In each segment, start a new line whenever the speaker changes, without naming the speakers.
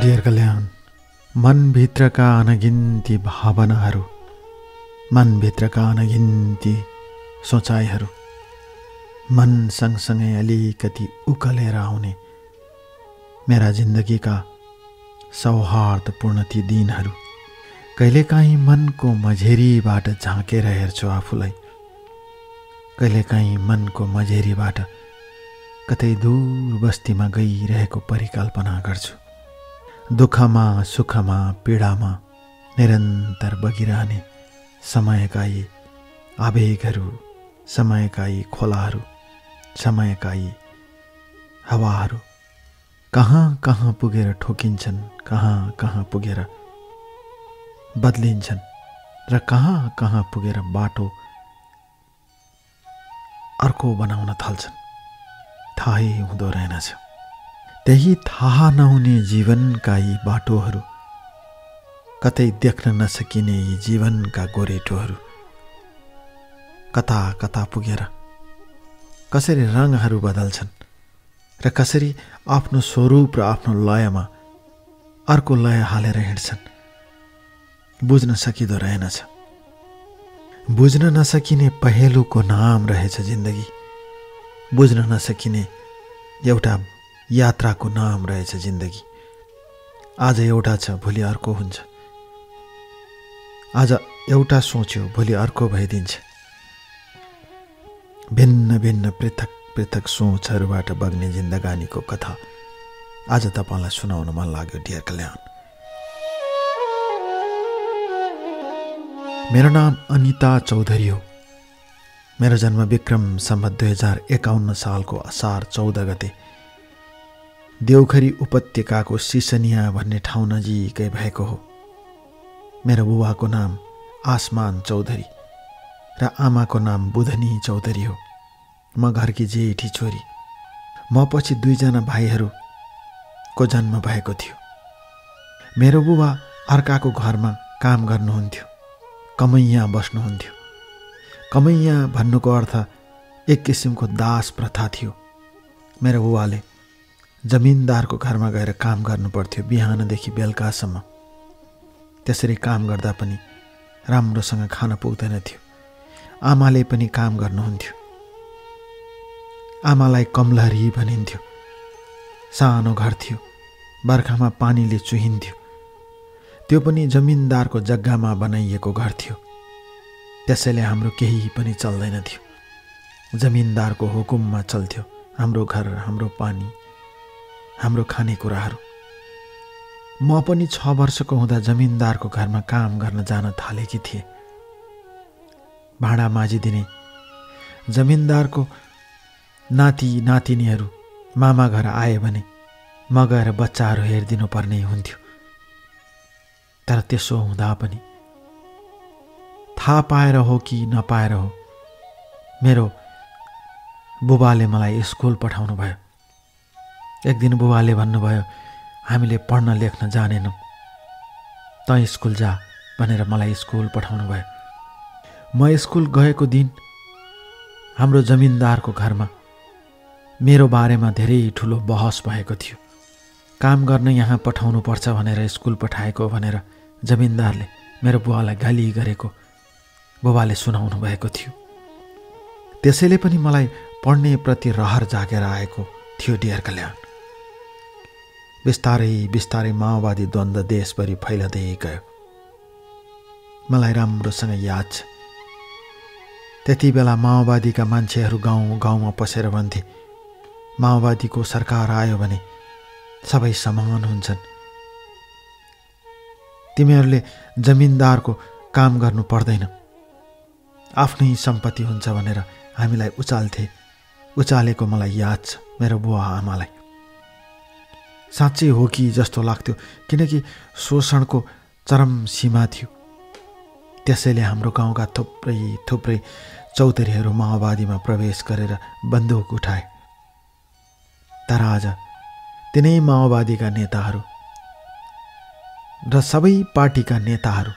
Dear कल्याण, मनभित्रका अनगिन्ती भावनाहरू, मनभित्रका अनगिन्ती सोचाइहरू, मन सँगसँगै अलिकति उकलेर आउने मेरा जिन्दगीका सौहार्दपूर्ण ती दिनहरू। कहिलेकाहीँ मनको मझेरीबाट झाँकेर हेर्छु आफूलाई, कहिलेकाहीँ मनको मझेरीबाट कतै दूर बस्तीमा गइरहेको परिकल्पना गर्छु। दुःखमा सुखमा पीडामा निरन्तर बगिरहने समयका यी आवेगहरू, समयका यी खोलाहरू, समयका यी हावाहरू कहाँ कहाँ पुगेर ठोकिन्छन्, कहाँ कहाँ पुगेर बदलिन्छन् र कहाँ कहाँ पुगेर बाटो अर्को बनाउन थाल्छन्, थाहै हुँदो रहेनछ। त्यही थाहा नहुने जीवनका यी बाटोहरू, कतै देख्न नसकिने यी जीवनका गोरेटोहरू कता कता पुगेर कसरी रङहरू बदल्छन् र कसरी आफ्नो स्वरूप र आफ्नो लयमा अर्को लय हालेर हिँड्छन्, बुझ्न सकिँदो रहेनछ। बुझ्न नसकिने पहेँलोको नाम रहेछ जिन्दगी, बुझ्न नसकिने एउटा यात्राको नाम रहेछ जिन्दगी। आज एउटा छ, भोलि अर्को हुन्छ। आज एउटा सोच्यो, भोलि अर्को भइदिन्छ। भिन्न भिन्न पृथक पृथक सोचहरूबाट बग्ने जिन्दगानीको कथा आज तपाईँलाई सुनाउन मन लाग्यो डियर कल्याण। मेरो नाम अनिता चौधरी हो। मेरो जन्म विक्रम सम्वत 2051 सालको असार 14 गते देउखरी उपत्यकाको सिसनिया भन्ने ठाउँ नजिकै भएको हो। मेरो बुबाको नाम आसमान चौधरी र आमाको नाम बुधनी चौधरी हो। म घरकी जेठी छोरी। म पछि 2 जना भाइहरूको जन्म भएको थियो। मेरो बुबा अर्काको घरमा काम गर्नुहुन्थ्यो, कमैया बस्नुहुन्थ्यो। कमैया भन्नुको अर्थ एक किसिमको दास प्रथा थियो। मेरो बुबाले जमिनदारको घरमा गएर काम गर्नुपर्थ्यो बिहानदेखि बेलुकासम्म। त्यसरी काम गर्दा पनि राम्रोसँग खान पुग्दैन थियो। आमाले पनि काम गर्नुहुन्थ्यो। आमालाई कमलहरी भनिन्थ्यो। सानो घर थियो, बर्खामा पानीले चुहिन्थ्यो। त्यो पनि जमिनदारको जग्गामा बनाइएको घर थियो। त्यसैले हाम्रो केही पनि चल्दैन थियो। जमिनदारको हुकुममा चल्थ्यो हाम्रो घर, हाम्रो पानी, हाम्रो खानेकुराहरू। म पनि 6 वर्षको हुँदा जमिनदारको घरमा काम गर्न जान थालेकी थिएँ। भाँडा माझिदिने जमिनदारको नाति नातिनीहरू मामा घर आए भने म गएर बच्चाहरू हेरिदिनु पर्ने हुन्थ्यो। तर त्यसो हुँदा पनि थाहा पाएर हो कि नपाएर हो, मेरो बुबाले मलाई स्कुल पठाउनु भयो। एक दिन बुबाले भन्नुभयो, हामीले पढ्न लेख्न जानेनौँ, तँ स्कुल जा भनेर मलाई स्कुल पठाउनु भयो। म स्कुल गएको दिन हाम्रो जमिनदारको घरमा मेरो बारेमा धेरै ठुलो बहस भएको थियो। काम गर्न यहाँ पठाउनु पर्छ भनेर स्कुल पठाएको भनेर जमिनदारले मेरो बुवालाई गाली गरेको बुबाले सुनाउनु भएको थियो। त्यसैले पनि मलाई पढ्ने प्रति रहर जागेर आएको थियो डियर कल्याण। बिस्तारै बिस्तारै माओवादी द्वन्द्व देशभरि फैलदै गयो। मलाई राम्रोसँग याद छ, त्यति बेला माओवादीका मान्छेहरू गाउँ गाउँमा पसेर भन्थे, माओवादीको सरकार आयो भने सबै समान हुन्छन्, तिमीहरूले जमिनदारको काम गर्नु पर्दैन, आफ्नै सम्पत्ति हुन्छ भनेर हामीलाई उचाल्थे। उचालेको मलाई याद छ मेरो बुवा आमालाई। साँच्चै हो कि जस्तो लाग्थ्यो, किनकि शोषणको चरम सीमा थियो। त्यसैले हाम्रो गाउँका थुप्रै थुप्रै चौधरीहरू माओवादीमा प्रवेश गरेर बन्दुक उठाए। तर आज तिनै माओवादीका नेताहरू र सबै पार्टीका नेताहरू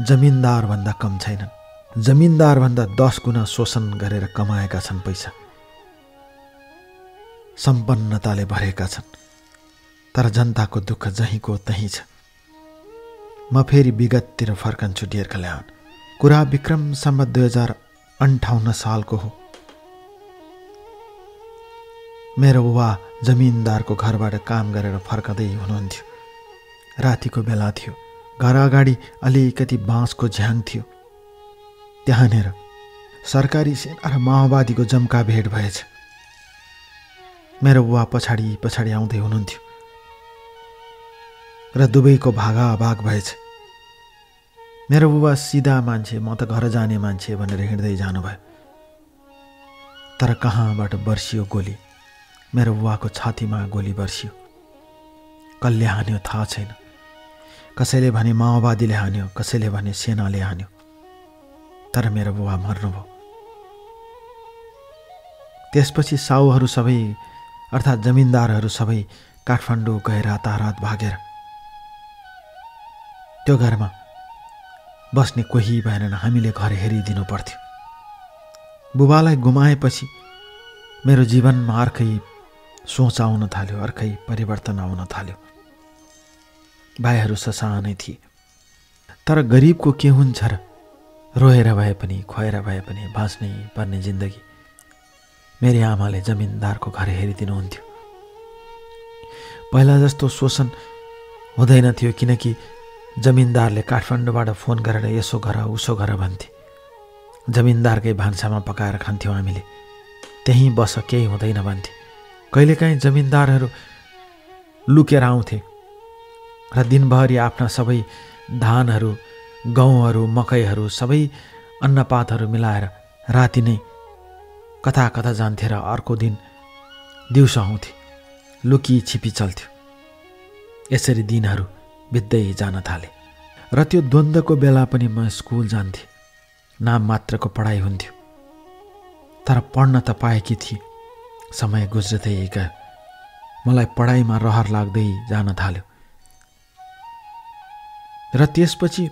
जमिनदारभन्दा कम छैनन्। जमिनदारभन्दा 10 गुणा शोषण गरेर कमाएका छन् पैसा, सम्पन्नताले भरेका छन्। तर जनताको दुःख जहीँको तहीँ छ। म फेरि विगततिर फर्कन्छु डियर कल्याण। कुरा विक्रम सम्वत 2058 सालको हो। मेरो बुबा जमिनदारको घरबाट काम गरेर फर्कँदै हुनुहुन्थ्यो। रातिको बेला थियो। घर अगाडि अलिकति बाँसको झ्याङ थियो। त्यहाँनिर सरकारी सेना र माओवादीको जम्का भेट भएछ। मेरो बुबा पछाडि पछाडि आउँदै हुनुहुन्थ्यो र दुवैको भागाभाग भएछ। मेरो बुबा सिधा मान्छे, म त घर जाने मान्छे भनेर हिँड्दै जानुभयो। तर कहाँबाट बर्सियो गोली। मेरो बुबाको छातीमा गोली बर्सियो। कसले हान्यो थाहा छैन। कसैले भने माओवादीले हान्यो, कसैले भने सेनाले हान्यो। तर मेरो बुबा मर्नुभयो। त्यसपछि साउहरू सबै अर्थात् जमिनदारहरू सबै काठमाडौँ गएर रातारात भागेर। त्यो घरमा बस्ने कोही भएनन्। हामीले घर हेरिदिनु पर्थ्यो। बुबालाई गुमाएपछि मेरो जीवनमा अर्कै सोच आउन थाल्यो, अर्कै परिवर्तन आउन थाल्यो। भाइहरू ससानै थिए। तर गरिबको के हुन्छ र, रोएर भए पनि खुवाएर भए पनि बाँच्नै पर्ने जिन्दगी। मेरी आमाले जमिनदारको घर हेरिदिनुहुन्थ्यो। पहिला जस्तो शोषण हुँदैन थियो, किनकि जमिनदारले काठमाडौँबाट फोन गरेर यसो गर उसो गर भन्थे। जमिनदारकै भान्सामा पकाएर खान्थ्यौँ हामीले। त्यहीँ बस, केही हुँदैन भन्थे। कहिलेकाहीँ जमिनदारहरू लुकेर आउँथे र दिनभरि आफ्ना सबै धानहरू, गहुँहरू, मकैहरू, सबै अन्नपातहरू मिलाएर राति नै कता कता जान्थे र अर्को दिन दिउँसो आउँथे। लुकी छिपी चल्थ्यो। यसरी दिनहरू बित्दै जान थाले। र त्यो द्वन्द्वको बेला पनि म स्कुल जान्थेँ। नाम मात्रको पढाइ हुन्थ्यो, तर पढ्न त पाएकी थिएँ। समय गुज्रदै गयो। मलाई पढाइमा रहर लाग्दै जान थाल्यो। र त्यसपछि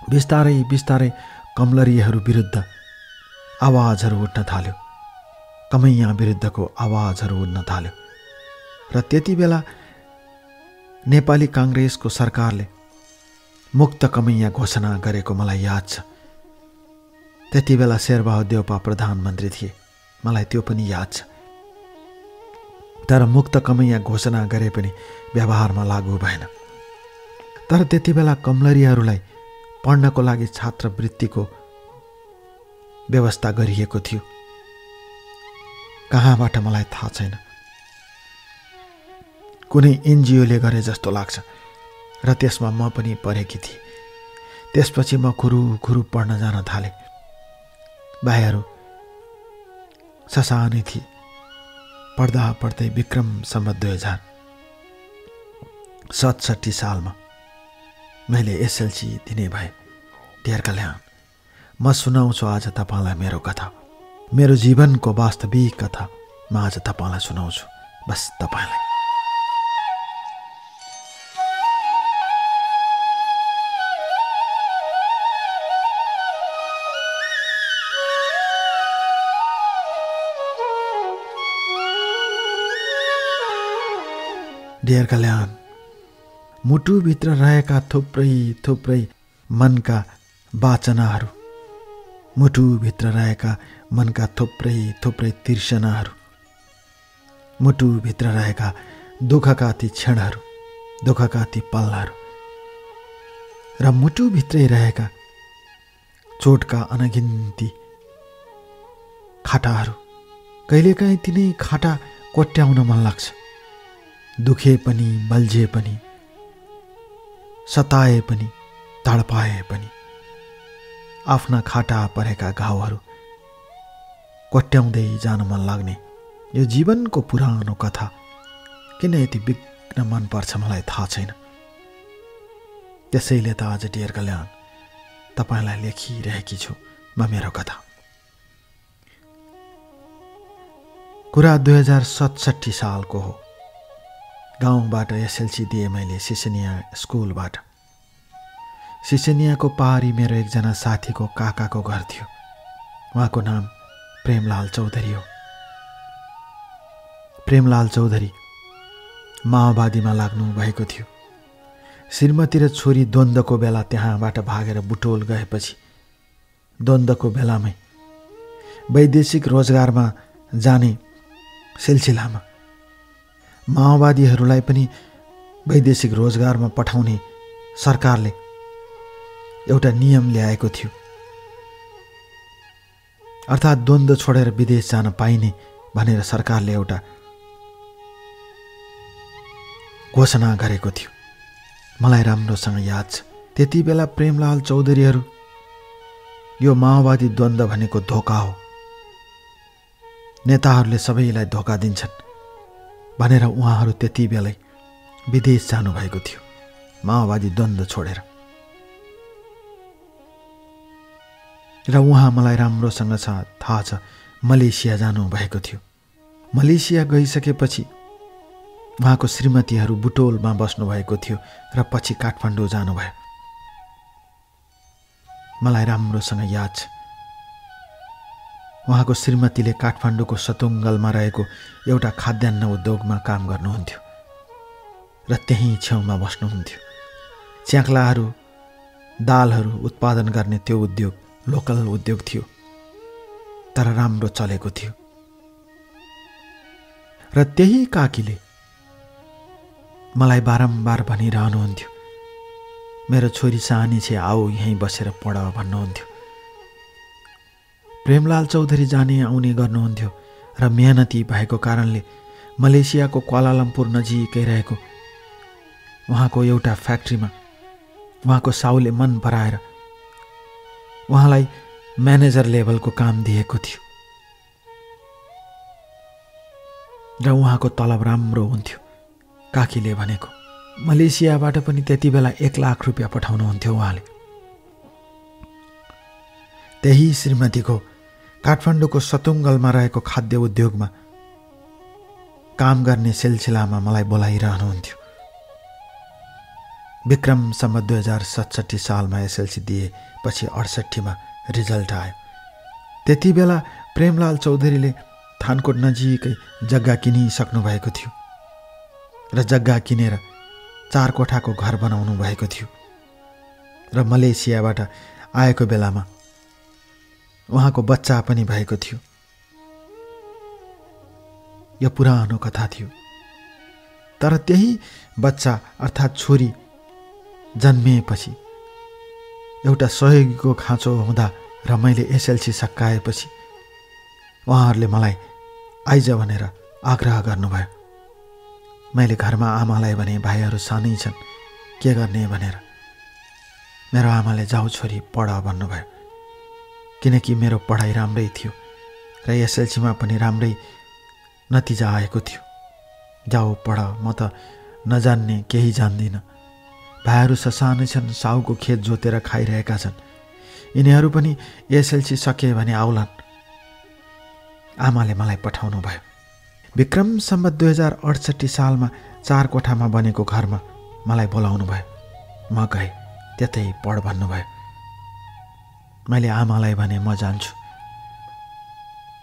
बिस्तारै बिस्तारै कमलरीहरू विरुद्ध आवाजहरू उठ्न थाल्यो। कमैया विरुद्धको आवाजहरू उठ्न थाल्यो। र त्यति बेला नेपाली काङ्ग्रेसको सरकारले मुक्त कमैया घोषणा गरेको मलाई याद छ। त्यति बेला शेरबहादुर देउपा प्रधानमन्त्री थिए, मलाई त्यो पनि याद छ। तर मुक्त कमैया घोषणा गरे पनि व्यवहारमा लागू भएन। तर त्यति बेला कमलरीहरूलाई पढ्नको लागि छात्रवृत्तिको व्यवस्था गरिएको थियो। कहाँबाट मलाई थाहा छैन। कुनै एनजिओले गरे जस्तो लाग्छ। र त्यसमा म पनि पढेकी थिएँ। त्यसपछि म खुरू पढ्न जान थालेँ। भाइहरू ससानै थिए। पढ्दा पढ्दै विक्रम सम्वत 2067 सालमा मैले एसएलसी दिने भए। डियर कल्याण, म सुनाउँछु आज तपाईँलाई मेरो कथा, मेरो जीवनको वास्तविक कथा म आज तपाईँलाई सुनाउँछु। बस तपाईँलाई। डियर कल्याण, मुटुभित्र रहेका थुप्रै थुप्रै मनका वाचनाहरू, मुटुभित्र रहेका मनका थुप्रै थुप्रै तिर्सनाहरू, मुटुभित्र रहेका दुःखका ती क्षणहरू, दुःखका ती पलहरू र मुटुभित्रै रहेका चोटका अनगिन्ती खाटाहरू। कहिलेकाहीँ तिनै खाटा कोट्याउन मन लाग्छ। दुखे पनि, बल्झे पनि, सताए पनि, तडपाए पनि आफ्ना खाटा परेका घाउहरू कोट्याउँदै जान मन लाग्ने यो जीवनको पुरानो कथा किन यति बिग्न मन पर्छ मलाई थाहा छैन। त्यसैले त आज डियर कल्याण तपाईँलाई लेखिरहेकी छु म मेरो कथा। कुरा 2067 सालको हो। गाउँबाट एसएलसी दिए मैले सिसेनिया स्कुलबाट। सिसेनियाको पहाडी मेरो एकजना साथीको काकाको घर थियो। उहाँको नाम प्रेमलाल चौधरी हो। प्रेमलाल चौधरी माओवादीमा लाग्नु भएको थियो। श्रीमती र छोरी द्वन्द्वको बेला त्यहाँबाट भागेर बुटोल गएपछि द्वन्द्वको बेलामै वैदेशिक रोजगारमा जाने सिलसिलामा माओवादीहरूलाई पनि वैदेशिक रोजगारमा पठाउने सरकारले एउटा नियम ल्याएको थियो। अर्थात् द्वन्द्व छोडेर विदेश जान पाइने भनेर सरकारले एउटा घोषणा गरेको थियो। मलाई राम्रोसँग याद छ, त्यति बेला प्रेमलाल चौधरीहरू यो माओवादी द्वन्द्व भनेको धोका हो, नेताहरूले सबैलाई धोका दिन्छन् भनेर उहाँहरू त्यति बेलै विदेश जानुभएको थियो माओवादी द्वन्द्व छोडेर। र उहाँ मलाई राम्रोसँग थाहा छ मलेसिया जानुभएको थियो। मलेसिया गइसकेपछि उहाँको श्रीमतीहरू बुटोलमा बस्नुभएको थियो र पछि काठमाडौँ जानुभयो। मलाई राम्रोसँग याद छ उहाँको श्रीमतीले काठमाडौँको सतुङ्गलमा रहेको एउटा खाद्यान्न उद्योगमा काम गर्नुहुन्थ्यो र त्यहीँ छेउमा बस्नुहुन्थ्यो। च्याख्लाहरू दालहरू उत्पादन गर्ने त्यो उद्योग लोकल उद्योग थियो, तर राम्रो चलेको थियो। र त्यही काकीले मलाई बारम्बार भनिरहनुहुन्थ्यो, मेरो छोरी सानी छे, आऊ यहीँ बसेर पढ भन्नुहुन्थ्यो। प्रेमलाल चौधरी जाने आउने गर्नुहुन्थ्यो र मेहनती भएको कारणले मलेसियाको क्वालालम्पुर नजिकै रहेको उहाँको एउटा फ्याक्ट्रीमा उहाँको साउले मन पराएर उहाँलाई म्यानेजर लेभलको काम दिएको थियो र उहाँको तलब राम्रो हुन्थ्यो। काकीले भनेको मलेसियाबाट पनि त्यति बेला 1 लाख रुपियाँ पठाउनुहुन्थ्यो उहाँले। त्यही श्रीमतीको काठमाडौँको सतुङ्गलमा रहेको खाद्य उद्योगमा काम गर्ने सिलसिलामा मलाई बोलाइरहनुहुन्थ्यो। विक्रम सम्म 2067 सालमा एसएलसी दिएपछि 68 मा रिजल्ट आयो। त्यति बेला प्रेमलाल चौधरीले थानकोट नजिकै जग्गा किनिसक्नु भएको थियो र जग्गा किनेर 4 कोठाको घर बनाउनु भएको थियो र मलेसियाबाट आएको बेलामा उहाँको बच्चा पनि भएको थियो। यो पुरानो कथा थियो। तर त्यही बच्चा अर्थात् छोरी जन्मिएपछि एउटा सहयोगीको खाँचो हुँदा र मैले एसएलसी सकाएपछि उहाँहरूले मलाई आइज भनेर आग्रह गर्नुभयो। मैले घरमा आमालाई भने भाइहरू सानै छन् के गर्ने भनेर। मेरो आमाले जाऊ छोरी पढ भन्नुभयो, किनकि मेरो पढाइ राम्रै थियो र एसएलसीमा पनि राम्रै नतिजा आएको थियो। जाऊ पढ, म त नजान्ने केही जान्दिनँ। भाइहरू ससानै छन्, साउको खेत जोतेर खाइरहेका छन्, यिनीहरू पनि एसएलसी सके भने आउलान्। आमाले मलाई पठाउनु भयो। विक्रम सम्वत 2068 सालमा 4 कोठामा बनेको घरमा मलाई बोलाउनु भयो। म गएँ, त्यतै पढ भन्नुभयो। मैले आमालाई भने म जान्छु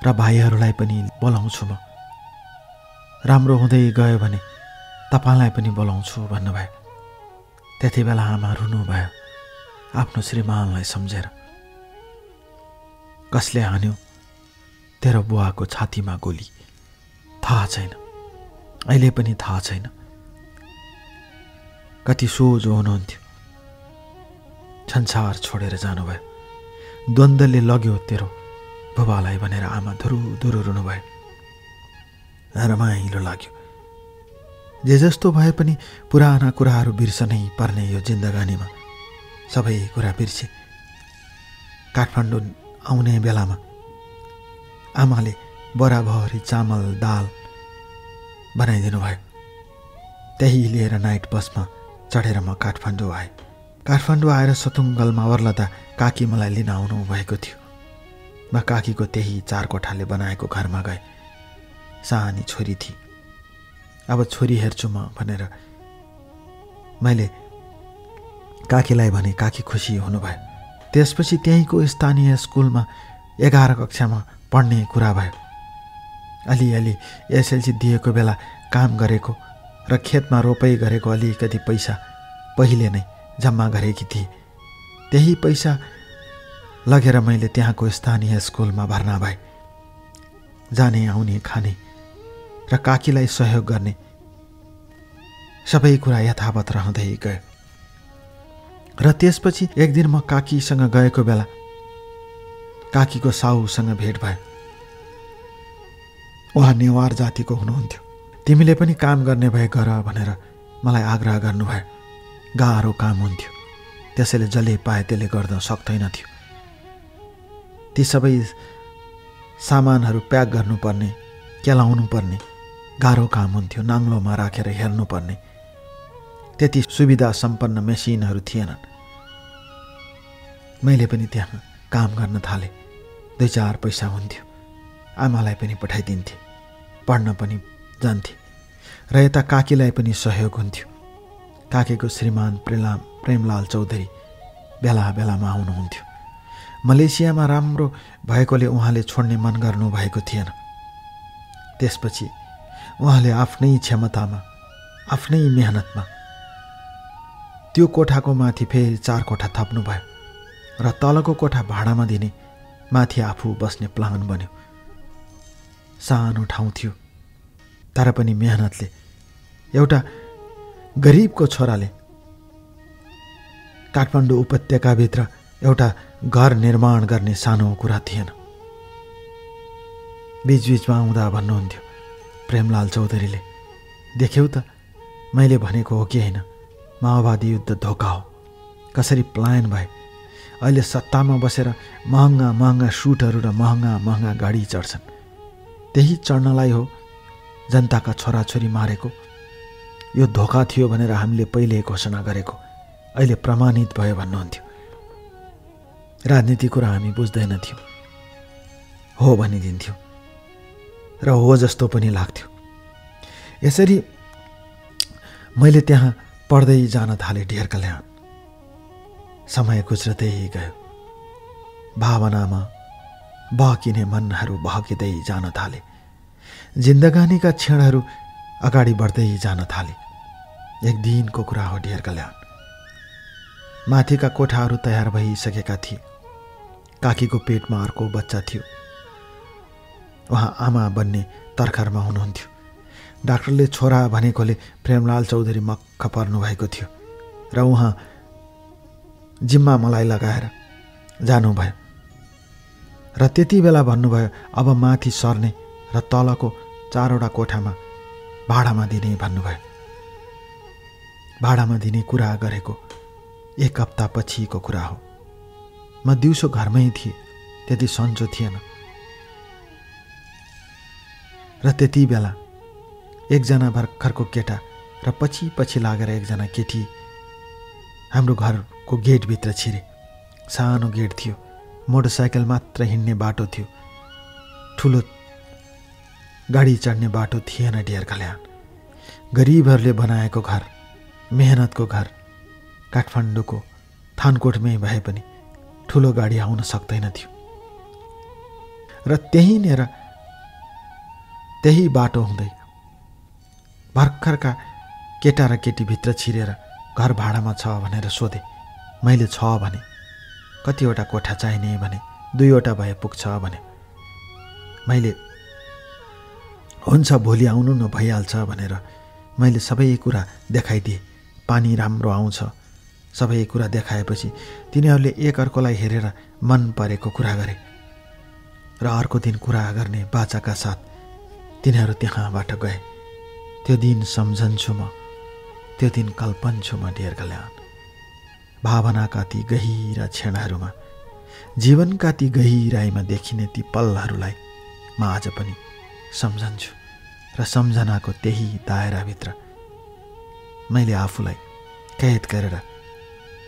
र भाइहरूलाई पनि बोलाउँछु, म राम्रो हुँदै गयो भने तपाईँलाई पनि बोलाउँछु भन्नुभयो। त्यति बेला आमा रुनुभयो आफ्नो श्रीमानलाई सम्झेर। कसले हान्यो तेरो बुवाको छातीमा गोली? थाहा छैन, अहिले पनि थाहा छैन। कति सोझो हुनुहुन्थ्यो, संसार छोडेर जानुभयो। द्वन्द्वले लग्यो तेरो बुबालाई भनेर आमा धुरु धुरु रुनुभयो। रमाइलो लाग्यो। जे जस्तो भए पनि पुराना कुराहरू बिर्सनै पर्ने यो जिन्दगानीमा सबै कुरा बिर्से। काठमाडौँ आउने बेलामा आमाले बराबरी चामल दाल बनाइदिनु भयो। त्यही लिएर नाइट बसमा चढेर म काठमाडौँ आएँ। काठमाडौँ आएर सतुङ्गलमा ओर्लदा काकी मलाई लिन आउनु भएको थियो। म काकीको त्यही 4 कोठाले बनाएको घरमा गएँ। सानी छोरी थिए। अब छोरी हेर्छु म भनेर मैले काकीलाई भने, काकी खुसी हुनुभयो। त्यसपछि त्यहीँको स्थानीय स्कुलमा 11 कक्षामा पढ्ने कुरा भयो। अलिअलि एसएलसी दिएको बेला काम गरेको र खेतमा रोपाई गरेको अलिकति पैसा पहिले नै जम्मा गरेकी थिए। त्यही पैसा लगेर मैले त्यहाँको स्थानीय स्कुलमा भर्ना भएँ। जाने आउने खाने र काकीलाई सहयोग गर्ने सबै कुरा यथावत रहँदै गयो। र त्यसपछि एक दिन म काकीसँग गएको बेला काकीको साउसँग भेट भयो। उहाँ नेवार जातिको हुनुहुन्थ्यो। तिमीले पनि काम गर्ने भए गर भनेर मलाई आग्रह गर्नुभयो। गाह्रो काम हुन्थ्यो, त्यसैले जसले पाए त्यसले गर्न सक्दैनथ्यो। ती सबै सामानहरू प्याक गर्नुपर्ने, केलाउनु पर्ने गाह्रो काम हुन्थ्यो। नाङ्लोमा राखेर हेर्नुपर्ने, त्यति सुविधा सम्पन्न मेसिनहरू थिएनन्। मैले पनि त्यहाँ काम गर्न थालेँ। 2-4 पैसा हुन्थ्यो, आमालाई पनि पठाइदिन्थेँ, पढ्न पनि जान्थे र यता काकीलाई पनि सहयोग हुन्थ्यो। काकीको श्रीमान प्रेमलाल चौधरी बेला बेलामा आउनुहुन्थ्यो। मलेसियामा राम्रो भएकोले उहाँले छोड्ने मन गर्नुभएको थिएन। त्यसपछि उहाँले आफ्नै क्षमतामा, आफ्नै मेहनतमा त्यो कोठाको माथि फेरि 4 कोठा थप्नुभयो र तलको कोठा भाडामा दिने, माथि आफू बस्ने प्लान बन्यो। सानो ठाउँ थियो, तर पनि मेहनतले एउटा गरिबको छोराले काठमाडौँ उपत्यकाभित्र एउटा घर निर्माण गर्ने सानो कुरा थिएन। बीचबीचमा आउँदा भन्नुहुन्थ्यो प्रेमलाल चौधरीले, देख्यौ त मैले भनेको हो कि होइन, माओवादी युद्ध धोका हो, कसरी प्लान भए। अहिले सत्तामा बसेर महँगा महँगा सुटहरू र महँगा महँगा गाडी चढ्छन्। त्यही चढ्नलाई हो जनताका छोराछोरी मारेको। यो धोका थियो भनेर हामीले पहिले घोषणा गरेको, अहिले प्रमाणित भयो भन्नुहुन्थ्यो। राजनीति कुरा हामी बुझ्दैनथ्यौँ, हो भनिदिन्थ्यौँ र हो जस्तो पनि लाग्थ्यो। यसरी मैले त्यहाँ पढ्दै जान थालेँ ढेर कल्याण। समय गुज्रदै गयो। भावनामा बहकिने मनहरू बहकिँदै जान थाले। जिन्दगानीका क्षणहरू अगाडि बढ्दै जान थाले। एक दिनको कुरा हो ढेर कल्याण। माथिका कोठाहरू तयार भइसकेका थिए। काकीको पेटमा अर्को बच्चा थियो। उहाँ आमा बन्ने तर्खरमा हुनुहुन्थ्यो। डाक्टरले छोरा भनेकोले प्रेमलाल चौधरी मक्ख पर्नुभएको थियो र उहाँ जिम्मा मलाई लगाएर जानुभयो र त्यति बेला भन्नुभयो, अब माथि सर्ने र तलको 4वटा कोठामा भाडामा दिने भन्नुभयो। भाडामा दिने कुरा गरेको 1 हप्ता पछिको कुरा हो। म दिउँसो घरमै थिएँ, त्यति सन्चो थिएन। र त्यति बेला एकजना भर्खरको केटा र पछि पछि लागेर एकजना केटी हाम्रो घरको गेटभित्र छिरे। सानो गेट थियो, मोटरसाइकल मात्र हिँड्ने बाटो थियो, ठुलो गाडी चढ्ने बाटो थिएन। ढेर कल्याण गरिबहरूले बनाएको घर, मेहनतको घर, काठमाडौँको थानकोटमै भए पनि ठुलो गाडी आउन सक्दैन थियो। र त्यहीँनिर त्यही बाटो हुँदै भर्खरका केटा र केटी भित्र छिरेर घर भाडामा छ भनेर सोधे। मैले छ भने। कतिवटा कोठा चाहिने भने 2वटा भए पुग्छ भने। मैले हुन्छ भोलि आउनु न भइहाल्छ भनेर मैले सबै कुरा देखाइदिएँ। पानी राम्रो आउँछ, सबै कुरा देखाएपछि तिनीहरूले एक अर्कोलाई हेरेर मन परेको कुरा गरे र अर्को दिन कुरा गर्ने बाचाका साथ तिनीहरू त्यहाँबाट गए। त्यो दिन सम्झन्छु म, त्यो दिन कल्पन्छु म ढेर कल्याण। भावनाका ती गहिरा क्षणहरूमा, जीवनका ती गहिराइमा देखिने ती पलहरूलाई म आज पनि सम्झन्छु र सम्झनाको त्यही दायराभित्र मैले आफूलाई कैद गरेर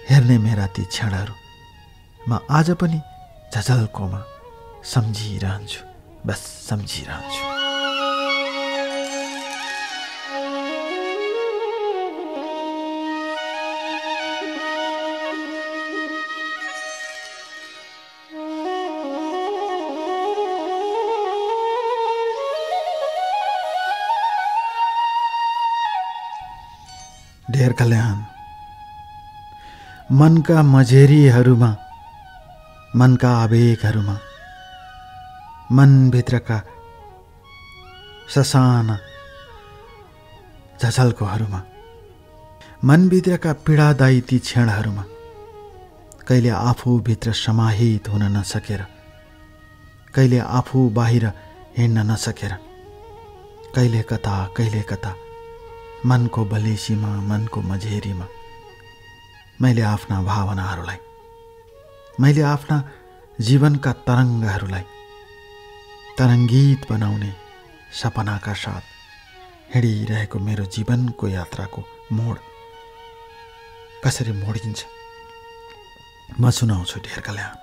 हेर्ने मेरा ती क्षणहरू म आज पनि झझल्कोमा सम्झिरहन्छु, बस सम्झिरहन्छु। ढेर कल्याण। मनका मझेरीहरूमा, मनका आवेगहरूमा, मनभित्रका ससाना झझल्कोहरूमा, मनभित्रका पीडादायी ती क्षणहरूमा कहिले आफूभित्र समाहित हुन नसकेर, कहिले आफू बाहिर हिँड्न नसकेर, कहिले कता मनको बलेसीमा, मनको मझेरीमा मैले आफ्ना भावनाहरूलाई, मैले आफ्ना जीवनका तरङ्गहरूलाई तरङ्गित बनाउने सपनाका साथ हिँडिरहेको मेरो जीवनको यात्राको मोड कसरी मोडिन्छ म सुनाउँछु ढेर कल्याण।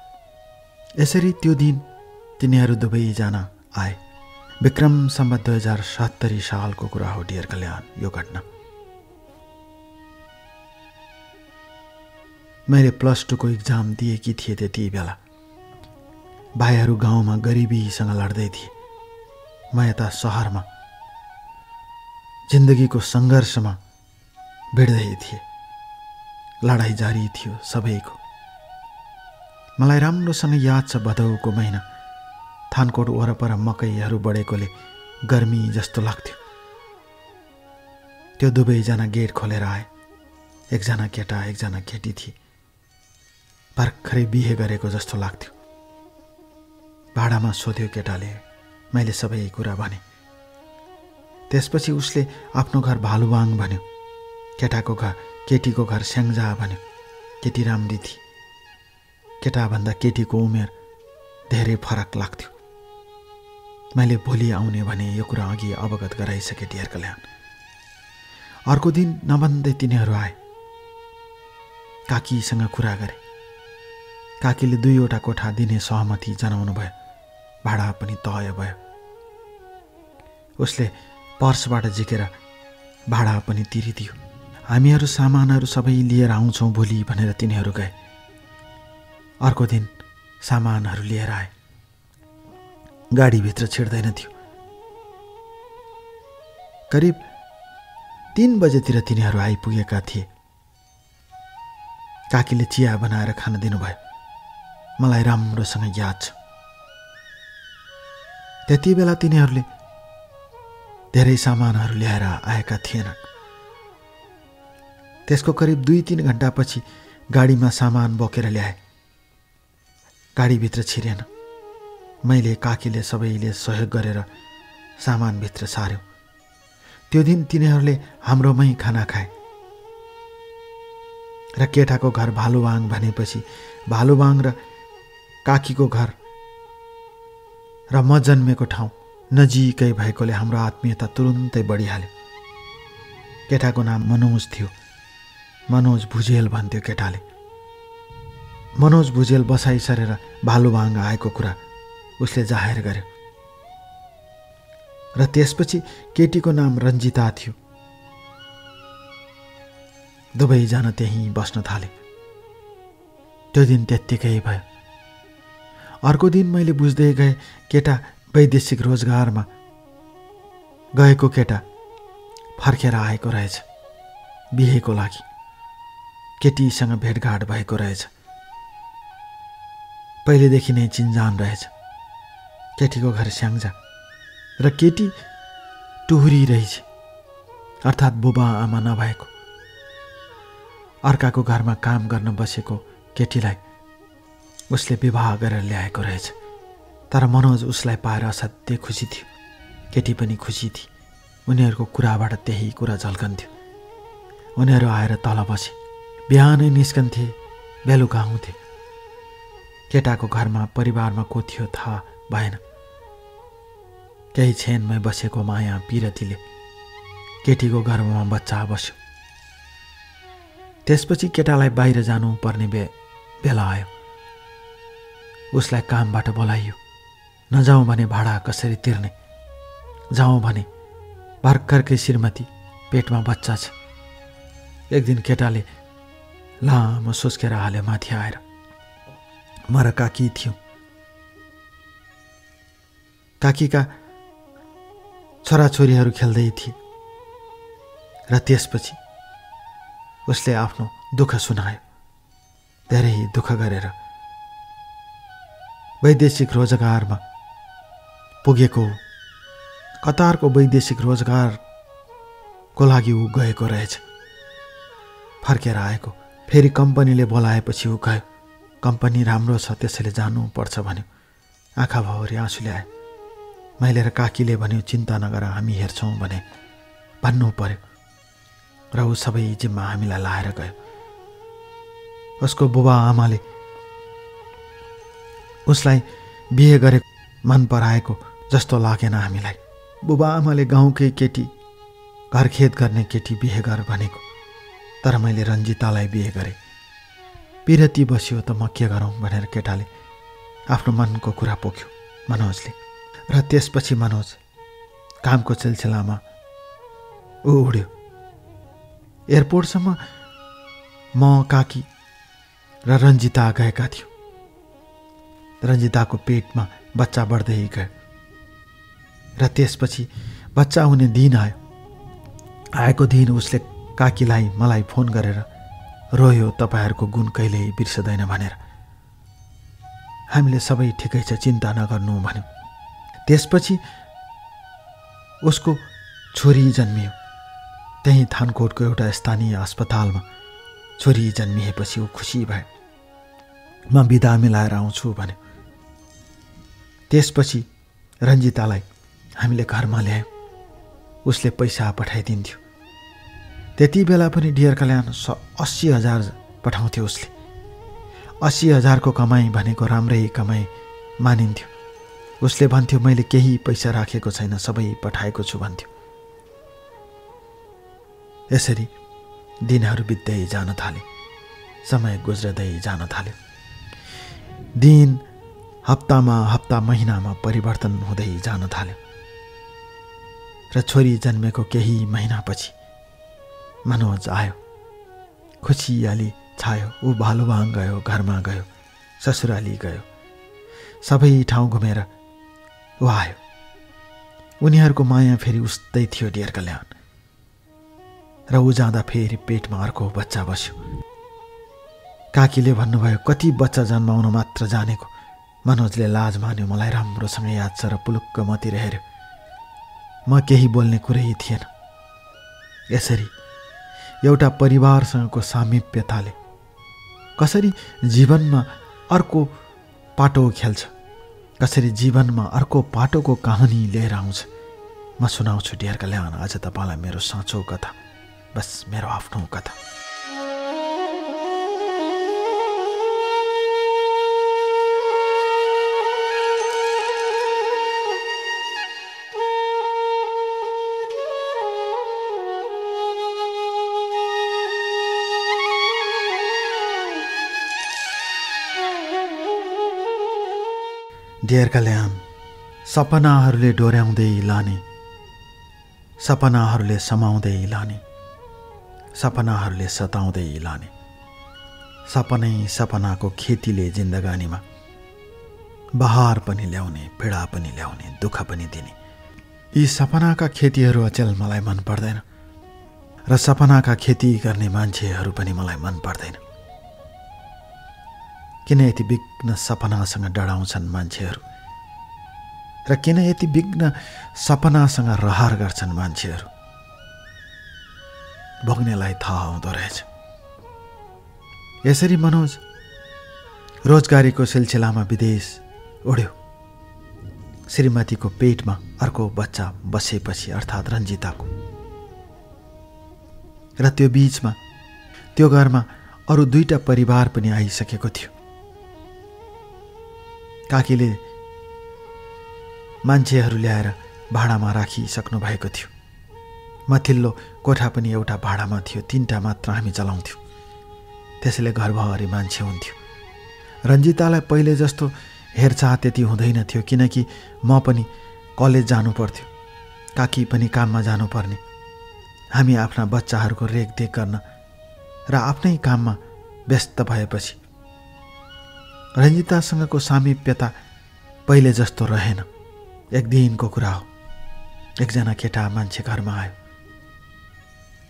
यसरी त्यो दिन तिनीहरू दुवैजना आए। विक्रम सम्वत 2070 सालको कुरा हो ढेर कल्याण यो घटना। मैले +2 को इक्जाम दिएकी थिएँ त्यति बेला। भाइहरू गाउँमा गरिबीसँग लड्दै थिए, म यता सहरमा जिन्दगीको सङ्घर्षमा भिड्दै थिएँ। लडाइँ जारी थियो सबैको। मलाई राम्रोसँग याद छ, भदौको महिना, थानकोट वरपर मकैहरू बढेकोले गर्मी जस्तो लाग्थ्यो। त्यो दुवैजना गेट खोलेर आए। एकजना केटा एकजना केटी थिए। भर्खरै बिहे गरेको जस्तो लाग्थ्यो। भाडामा सोध्यो केटाले, मैले सबै कुरा भने। त्यसपछि उसले आफ्नो घर भालुवाङ भन्यो, केटीको घर स्याङ्जा भन्यो। केटी राम्री थिए। केटाभन्दा केटीको उमेर धेरै फरक लाग्थ्यो। मैले भोलि आउने भने यो कुरा अघि अवगत गराइसके ढेर कल्याण। अर्को दिन नभन्दै तिनीहरू आए। काकीसँग कुरा गरे। काकीले 2वटा कोठा दिने सहमति जनाउनु भयो। भाडा पनि तय भयो। उसले पर्सबाट झिकेर भाडा पनि तिरिदियो। हामीहरू सामानहरू सबै लिएर आउँछौँ भोलि भनेर तिनीहरू गए। अर्को दिन सामानहरू लिएर आए। गाडीभित्र छिर्दैन थियो। करिब 3 बजेतिर तिनीहरू आइपुगेका थिए। काकीले चिया बनाएर खान दिनुभयो। मलाई राम्रोसँग याद छ। त्यति बेला तिनीहरूले धेरै सामानहरू ल्याएर आएका थिएनन्। त्यसको करिब 2-3 घण्टापछि गाडीमा सामान बोकेर ल्याए। गाडीभित्र छिरेन। मैले काकीले सबैले सहयोग गरेर सामानभित्र सार्यो। त्यो दिन तिनीहरूले हाम्रोमै खाना खाए। र केटाको घर भालुवाङ भनेपछि भालुवाङ र काकीको घर र म जन्मेको ठाउँ नजिकै भएकोले हाम्रो आत्मीयता तुरुन्तै बढिहाल्यो। केटाको नाम मनोज थियो। मनोज भुजेल भन्थ्यो केटाले। मनोज भुजेल बसाइ सरेर भालुवाङ आएको कुरा उसले जाहेर गर्यो। र त्यसपछि केटीको नाम रन्जिता थियो। दुवैजना त्यहीँ बस्न थाले। त्यो दिन त्यत्तिकै भयो। अर्को दिन मैले बुझ्दै गएँ केटा वैदेशिक रोजगारमा गएको केटा फर्केर आएको रहेछ बिहेको लागि। केटीसँग भेटघाट भएको रहेछ। पहिलेदेखि नै चिन्जान रहेछ। केटीको घर स्याङ्जा र केटी टुहुरी रहेछ, अर्थात् बुबा आमा नभएको। अर्काको घरमा काम गर्न बसेको केटीलाई उसले विवाह गरेर ल्याएको रहेछ। तर मनोज उसलाई पाएर असाध्यै खुसी थियो। केटी पनि खुसी थिए। उनीहरूको कुराबाट त्यही कुरा झल्कन्थ्यो। उनीहरू आएर तल बसे। बिहानै निस्कन्थे, बेलुका आउँथे। केटाको घरमा परिवारमा को थियो थाहा भएन। केही छेनमै बसेको माया पिरतीले केटीको गर्भमा बच्चा बस्यो। त्यसपछि केटालाई बाहिर जानुपर्ने बेला आयो। उसलाई कामबाट बोलाइयो। नजाउँ भने भाडा कसरी तिर्ने, जाउँ भने भर्खरकै श्रीमती, पेटमा बच्चा छ। एक दिन केटाले लामो सुस्केर हाल्यो माथि आएर। म र काकी थियौँ। काकीका छोराछोरीहरू खेल्दै थिए। र त्यसपछि उसले आफ्नो दुःख सुनायो। धेरै दुःख गरेर वैदेशिक रोजगारमा पुगेको, कतारको वैदेशिक रोजगारको लागि ऊ गएको रहेछ। फर्केर आएको, फेरि कम्पनीले बोलाएपछि ऊ गयो। कम्पनी राम्रो छ त्यसैले जानुपर्छ भन्यो। आँखा भौरी आँसु ल्याए। मैले र काकीले भन्यो चिन्ता नगर, हामी हेर्छौँ भने भन्नु पर्यो र ऊ सबै जिम्मा हामीलाई लाएर गयो। उसको बुबा आमाले उसलाई बिहे गरे मन पराएको जस्तो लागेन हामीलाई। बुबा आमाले गाउँकै केटी, घरखेत गर्ने केटी बिहे गर भनेको, तर मैले रन्जितालाई बिहे गरेँ। पिरती बस्यो त म के गरौँ भनेर केटाले आफ्नो मनको कुरा पोख्यो मनोजले। र त्यसपछि मनोज कामको सिलसिलामा ऊ उड्यो एयरपोर्टसम्म। म, काकी र रन्जिता गएका थियौँ। रन्जिताको पेटमा बच्चा बढ्दै गयो र त्यसपछि बच्चा हुने दिन आयो। आएको दिन उसले काकीलाई मलाई फोन गरेर रोयो, तपाईँहरूको गुण कहिल्यै बिर्सदैन भनेर। हामीले सबै ठिकै छ, चिन्ता नगर्नु भन्यो। त्यसपछि उसको छोरी जन्मियो। त्यहीँ थानकोटको एउटा स्थानीय अस्पतालमा छोरी जन्मिएपछि ऊ खुसी भयो। म बिदा मिलाएर आउँछु भन्यो। त्यसपछि रन्जितालाई हामीले घरमा ल्यायौँ। उसले पैसा पठाइदिन्थ्यो। त्यति बेला पनि डियर कल्याण 80,000 पठाउँथ्यो उसले। 80,000 को कमाई भनेको राम्रै कमाई मानिन्थ्यो। उसले भन्थ्यो मैले केही पैसा राखेको छैन, सबै पठाएको छु भन्थ्यो। यसरी दिनहरू बित्दै जान थाले, समय गुज्रदै जान थाल्यो। दिन हप्तामा, हप्ता महिनामा परिवर्तन हुँदै जान थाल्यो। र छोरी जन्मेको केही महिनापछि मनोज आयो। खुसियाली छायो। ऊ भालुवाङ गयो, घरमा गयो, ससुराली गयो, सबै ठाउँ घुमेर ऊ आयो। उनीहरूको माया फेरि उस्तै थियो डियर कल्याण। र ऊ जाँदा फेरि पेटमा अर्को बच्चा बस्यो। काकीले भन्नुभयो कति बच्चा जन्माउन मात्र जानेको। मनोजले लाज मान्यो। मलाई राम्रोसँग याद छ र पुलुक्क मतिर हेऱ्यो। म केही बोल्ने कुरै थिएन। यसरी एउटा परिवारसँगको सामिप्यताले कसरी जीवनमा अर्को पाटो खेल्छ, कसरी जीवनमा अर्को पाटोको कहानी लिएर आउँछ, म सुनाउँछु डियर कल्याण आज तपाईँलाई मेरो साँचो कथा, बस मेरो आफ्नो कथा। डियर कल्याण, सपनाहरूले डोर्याउँदै लाने, सपनाहरूले समाउँदै लाने, सपनाहरूले सताउँदै लाने, सपनै सपनाको खेतीले जिन्दगानीमा बहार पनि ल्याउने, पीडा पनि ल्याउने, दुःख पनि दिने। यी सपनाका खेतीहरू अचेल मलाई मन पर्दैन र सपनाका खेती गर्ने मान्छेहरू पनि मलाई मन पर्दैन। किन यति विघ्न सपनासँग डराउँछन् मान्छेहरू र किन यति विघ्न सपनासँग रहर गर्छन् मान्छेहरू, भोग्नेलाई थाहा हुँदो रहेछ। यसरी मनोज रोजगारीको सिलसिलामा विदेश उड्यो। श्रीमतीको पेटमा अर्को बच्चा बसेपछि अर्थात् रन्जिताको। र त्यो बीचमा त्यो घरमा अरू 2टा परिवार पनि आइसकेको थियो। काकीले मान्छेहरू ल्याएर भाडामा राखिसक्नु भएको थियो। माथिल्लो कोठा पनि एउटा भाडामा थियो। 3टा मात्र हामी चलाउँथ्यौँ। त्यसैले घरभरि मान्छे हुन्थ्यो। रन्जितालाई पहिले जस्तो हेरचाह त्यति हुँदैन थियो, किनकि म पनि कलेज जानु पर्थ्यो, काकी पनि काममा जानुपर्ने। हामी आफ्ना बच्चाहरूको रेखदेख गर्न र आफ्नै काममा व्यस्त भएपछि रन्जितासँगको सामिप्यता पहिले जस्तो रहेन। एक दिनको कुरा हो, एकजना केटा मान्छे घरमा आयो।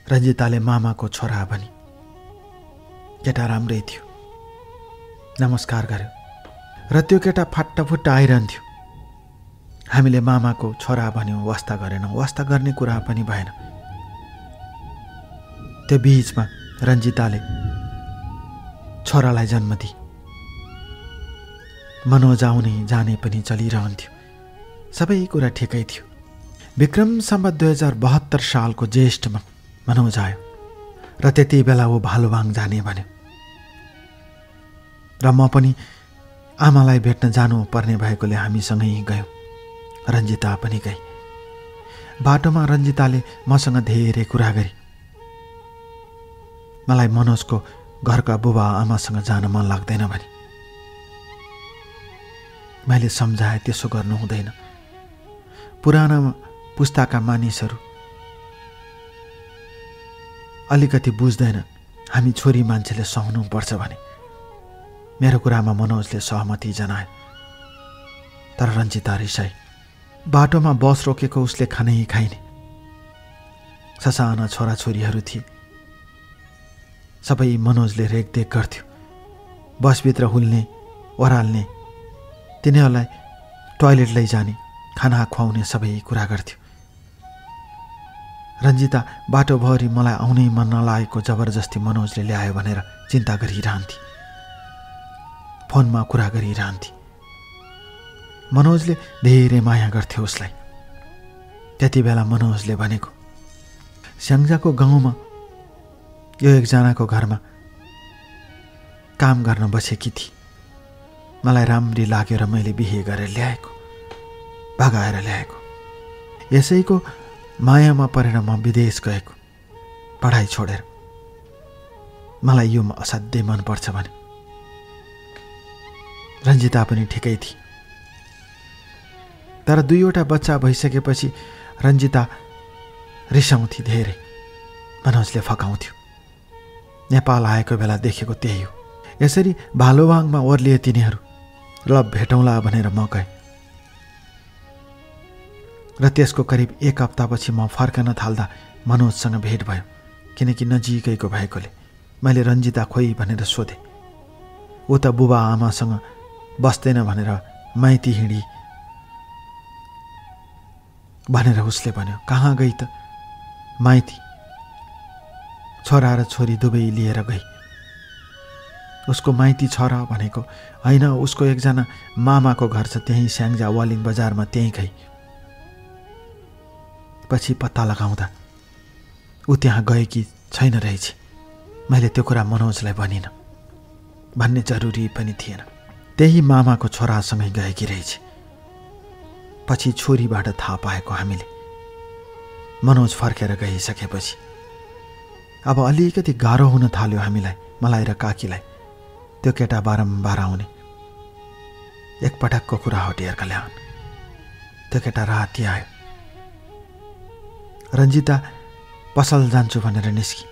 रन्जिताले मामाको छोरा भनी केटा राम्रै थियो, नमस्कार गर्यो र त्यो केटा फाट्टाफुट्टा आइरहन्थ्यो। हामीले मामाको छोरा भन्यौँ, वास्ता गरेनौँ, वास्ता गर्ने कुरा पनि भएन। त्यो बीचमा रन्जिताले छोरालाई जन्म दिए। मनोज आउने जाने पनि चलिरहन्थ्यो, सबै कुरा ठिकै थियो। विक्रम सम्वत 2072 सालको ज्येष्ठमा मनोज आयो र त्यति बेला ऊ भालुवाङ जाने भन्यो र म पनि आमालाई भेट्न जानुपर्ने भएकोले हामीसँगै गयौँ। रन्जिता पनि गई। बाटोमा रन्जिताले मसँग धेरै कुरा गरी। मलाई मनोजको घरका बुबा आमासँग जान मन लाग्दैन भने मैले सम्झाएँ त्यसो गर्नु हुँदैन। पुराना पुस्ताका मानिसहरू अलिकति बुझ्दैनन्, हामी छोरी मान्छेले सहनुपर्छ भने। मेरो कुरामा मनोजले सहमति जनायो, तर रन्जिता रिसाई। बाटोमा बस रोकेको उसले खानै खाइने। ससाना छोराछोरीहरू थिए, सबै मनोजले रेखदेख गर्थ्यो। बसभित्र हुल्ने ओह्राल्ने, तिनीहरूलाई टोयलेट लैजाने, खाना खुवाउने सबै कुरा गर्थ्यो। रन्जिता बाटोभरि मलाई आउनै मन नलागेको जबरजस्ती मनोजले ल्यायो भनेर चिन्ता गरिरहन्थे। फोनमा कुरा गरिरहन्थे। मनोजले धेरै माया गर्थ्यो उसलाई। त्यति बेला मनोजले भनेको, स्याङ्जाको गाउँमा यो एकजनाको घरमा काम गर्न बसेकी थिए। मलाई राम्री लाग्यो र मैले बिहे गरेर ल्याएको, भगाएर ल्याएको। यसैको मायामा परेर म विदेश गएको, पढाइ छोडेर। मलाई यो असाध्यै मनपर्छ भने। रन्जिता पनि ठिकै थिए, तर 2वटा बच्चा भइसकेपछि रन्जिता रिसाउँथे धेरै। मनोजले फकाउँथ्यो। नेपाल आएको बेला देखेको त्यही हो। यसरी भालुवाङमा ओर्लिए तिनीहरू। ल भेटौँला भनेर म गएँ र त्यसको करिब 1 हप्तापछि म फर्कन थाल्दा मनोजसँग भेट भयो। किनकि नजिकैको भएकोले मैले रन्जिता खोइ भनेर सोधेँ। ऊ त बुबा आमासँग बस्दैन भनेर माइती हिँडी भनेर उसले भन्यो। कहाँ गई त? माइती। छोरा र छोरी दुवै लिएर गई। उसको माइती छोरा भनेको होइन, उसको एकजना मामाको घर छ त्यहीँ स्याङ्जा वालिङ बजारमा, त्यहीँ गई। पछि पत्ता लगाउँदा ऊ त्यहाँ गएकी छैन रहेछ। मैले त्यो कुरा मनोजलाई भनिनँ, भन्ने जरुरी पनि थिएन। त्यही मामाको छोरासँगै गएकी रहेछ। पछि छोरीबाट थाहा पाएको हामीले। मनोज फर्केर गइसकेपछि अब अलिकति गाह्रो हुन थाल्यो हामीलाई, मलाई र काकीलाई। त्यो केटा बारम्बार आउने। एकपटकको कुरा हो ढेर कल्याण। त्यो केटा राति आयो। रन्जिता पसल जान्छु भनेर निस्की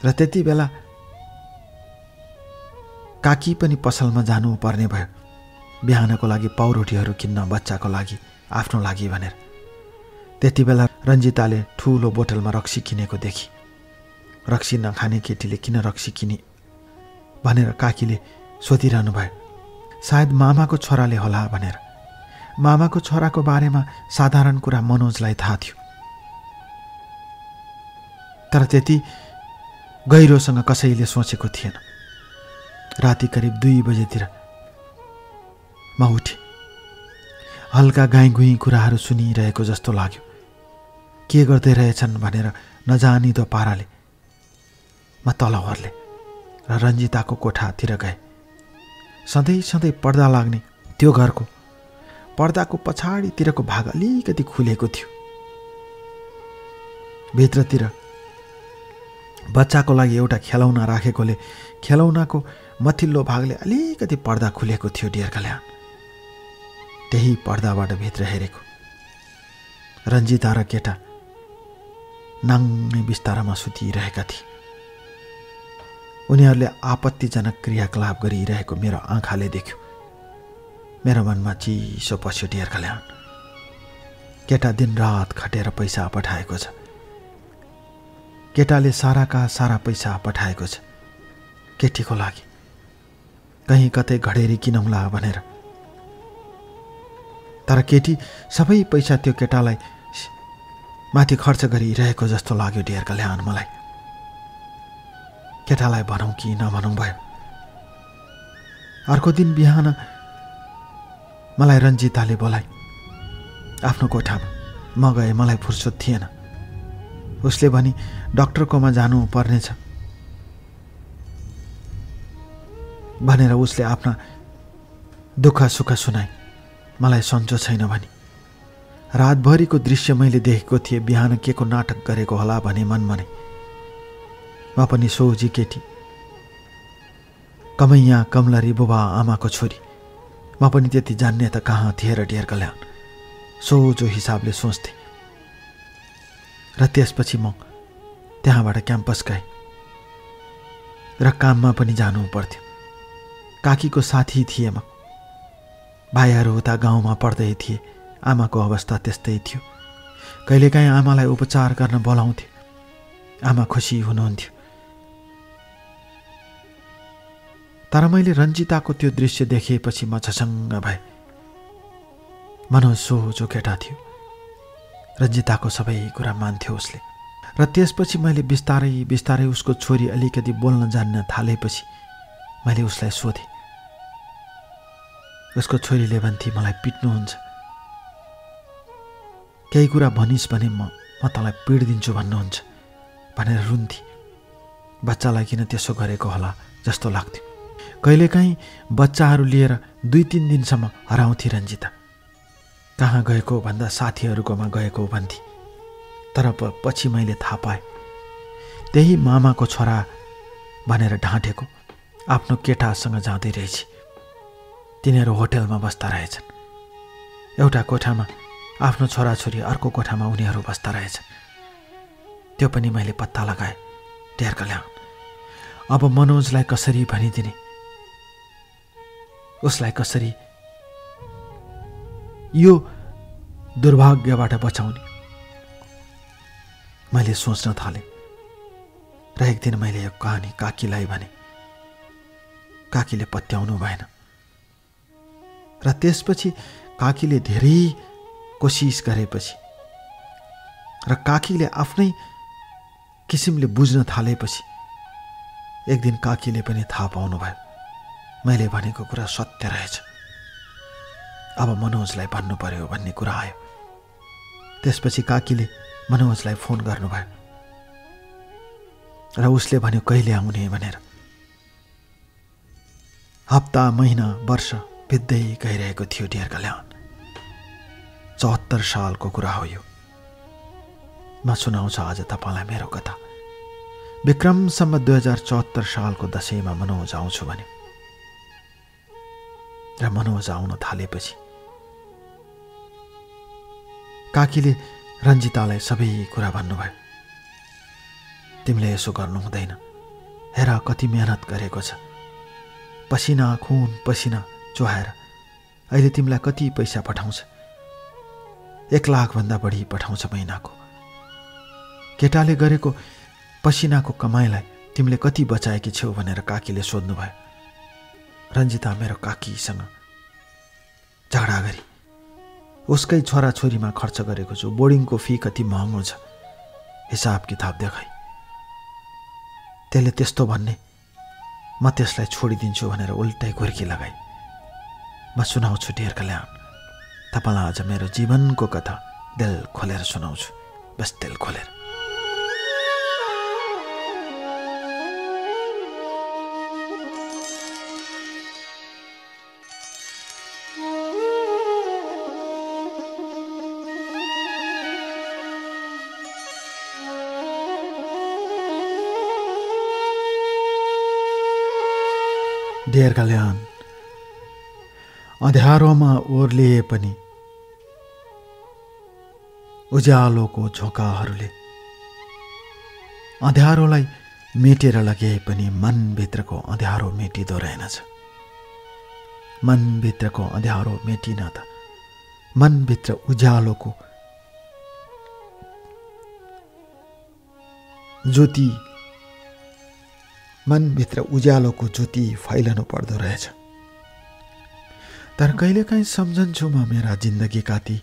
र त्यति बेला काकी पनि पसलमा जानुपर्ने भयो, बिहानको लागि पाउरोटीहरू किन्न, बच्चाको लागि, आफ्नो लागि भनेर। त्यति बेला रन्जिताले ठुलो बोतलमा रक्सी किनेको देखी। रक्सी नखाने केटीले किन रक्सी किने भनेर काकीले सोधिरहनु भयो। सायद मामाको छोराले होला भनेर। मामाको छोराको बारेमा साधारण कुरा मनोजलाई थाहा थियो, तर त्यति गहिरोसँग कसैले सोचेको थिएन। राति करिब 2 बजेतिर म उठेँ। हल्का गाईगुई कुराहरू सुनिरहेको जस्तो लाग्यो। के गर्दै रहेछन् भनेर नजानिदो पाराले म तल ओर्लेँ र रन्जिताको कोठातिर गएँ। सधैँ सधैँ पर्दा लाग्ने त्यो घरको पर्दाको पछाडितिरको भाग अलिकति खुलेको थियो। भित्रतिर बच्चाको लागि एउटा खेलौना राखेकोले खेलौनाको मथिल्लो भागले अलिकति पर्दा खुलेको थियो डियर कल्याण। त्यही पर्दाबाट भित्र हेरेको रन्जिता र केटा नाङ्गै बिस्तारामा सुतिरहेका थिए। उनीहरूले आपत्तिजनक क्रियाकलाप गरिरहेको मेरो आँखाले देख्यो। मेरो मनमा चिसो पस्यो डियर कल्याण। केटा दिनरात खटेर पैसा पठाएको छ। केटाले साराका सारा पैसा पठाएको छ केटीको लागि, कहीँ कतै घडेरी किनौँला भनेर। तर केटी सबै पैसा त्यो केटालाई माथि खर्च गरिरहेको जस्तो लाग्यो डियर कल्याण मलाई। केटालाई भनौँ कि नभनौँ भयो। अर्को दिन बिहान मलाई रन्जिताले बोलाइ आफ्नो कोठामा। म गएँ, मलाई फुर्सद थिएन। उसले भनी डाक्टरकोमा जानु पर्नेछ भनेर उसले आफ्ना दुःख सुख सुनाई। मलाई सन्चो छैन भनी। रातभरिको दृश्य मैले देखेको थिएँ। बिहान के को नाटक गरेको होला भने मनमा नै। म पनि सोझी केटी, कमैया कमलरी बुबा आमाको छोरी। म पनि त्यति जान्ने त कहाँ थिएँ र डियर कल्याण। सोझो हिसाबले सोच्थेँ। र त्यसपछि म त्यहाँबाट क्याम्पस गएँ र काममा पनि जानु पर्थ्यो। काकीको साथी थिएँ म। भाइहरू उता गाउँमा पढ्दै थिए। आमाको अवस्था त्यस्तै थियो। कहिलेकाहीँ आमालाई उपचार गर्न बोलाउँथे। आमा खुसी हुनुहुन्थ्यो। तर मैले रन्जिताको त्यो दृश्य देखेपछि म झसङ्ग भएँ। मनोज सोझो केटा थियो। रन्जिताको सबै कुरा मान्थ्यो उसले। र त्यसपछि मैले बिस्तारै बिस्तारै उसको छोरी अलिकति बोल्न जान्न थालेपछि मैले उसलाई सोधेँ। उसको छोरीले भन्थे मलाई पिट्नुहुन्छ, केही कुरा भनिस् भने म तँलाई पिट्दिन्छु भन्नुहुन्छ भनेर रुन्थे। बच्चालाई किन त्यसो गरेको होला जस्तो लाग्थ्यो। कहिलेकाहीँ बच्चाहरू लिएर 2-3 दिनसम्म हराउँथे रन्जिता। कहाँ गएको भन्दा साथीहरूकोमा गएको भन्थे। तर पछि मैले थाहा पाएँ त्यही मामाको छोरा भनेर ढाँटेको आफ्नो केटासँग जाँदै रहेछ। तिनीहरू होटलमा बस्दा रहेछन्। एउटा कोठामा आफ्नो छोराछोरी, अर्को कोठामा उनीहरू बस्दा रहेछन्। त्यो पनि मैले पत्ता लगाएँ डियर कल्याण। अब मनोजलाई कसरी भनिदिने, उसलाई कसरी यो दुर्भाग्यबाट बचाउने मैले सोच्न थालेँ। र एक दिन मैले यो कहानी काकीलाई भने। काकीले पत्याउनु भएन। र त्यसपछि काकीले धेरै कोसिस गरेपछि र काकीले आफ्नै किसिमले बुझ्न थालेपछि एक दिन काकीले पनि थाहा पाउनु भयो मैले भनेको कुरा सत्य रहेछ। अब मनोजलाई भन्नु पर्यो भन्ने कुरा आयो। त्यसपछि काकीले मनोजलाई फोन गर्नुभयो र उसले भन्यो कहिले आउने भनेर। हप्ता, महिना, वर्ष बित्दै गइरहेको थियो डियर कल्याण। 74 सालको कुरा हो यो। म सुनाउँछु आज तपाईँलाई मेरो कथा। विक्रमसम्म 2074 सालको दशैँमा मनोज आउँछु भन्यो। र मनोज आउन थालेपछि काकीले रन्जितालाई सबै कुरा भन्नुभयो। तिमीले यसो गर्नु हुँदैन। हेर कति मेहनत गरेको छ। पसिना खुन पसिना चुहाएर अहिले तिमीलाई कति पैसा पठाउँछ। 1 लाखभन्दा बढी पठाउँछ महिनाको। केटाले गरेको पसिनाको कमाइलाई तिमीले कति बचाएकी छेउ भनेर काकीले सोध्नुभयो। रन्जिता मेरो काकीसँग झगडा गरी उसकै छोराछोरीमा खर्च गरेको छु। बोर्डिङको फी कति महँगो छ हिसाब किताब देखाई। त्यसले त्यस्तो भन्ने म त्यसलाई छोडिदिन्छु भनेर उल्टै घुर्की लगाई। म सुनाउँछु डियर कल्याण। तपाईँलाई आज मेरो जीवनको कथा दिल खोलेर सुनाउँछु। बस दिल खोलेर। डियर कल्याण, अँध्यारोमा ओर्लिए पनि उज्यालोको झोकाहरूले अँध्यारोलाई मेटेर लगे पनि मनभित्रको अँध्यारो मेटिँदो रहेनछ। मनभित्रको अँध्यारो मेटिन त मनभित्र ज्योति, मनभित्र उज्यालोको ज्योति फैलनु पर्दो रहेछ। तर कहिलेकाहीँ सम्झन्छु म मेरा जिन्दगीका ती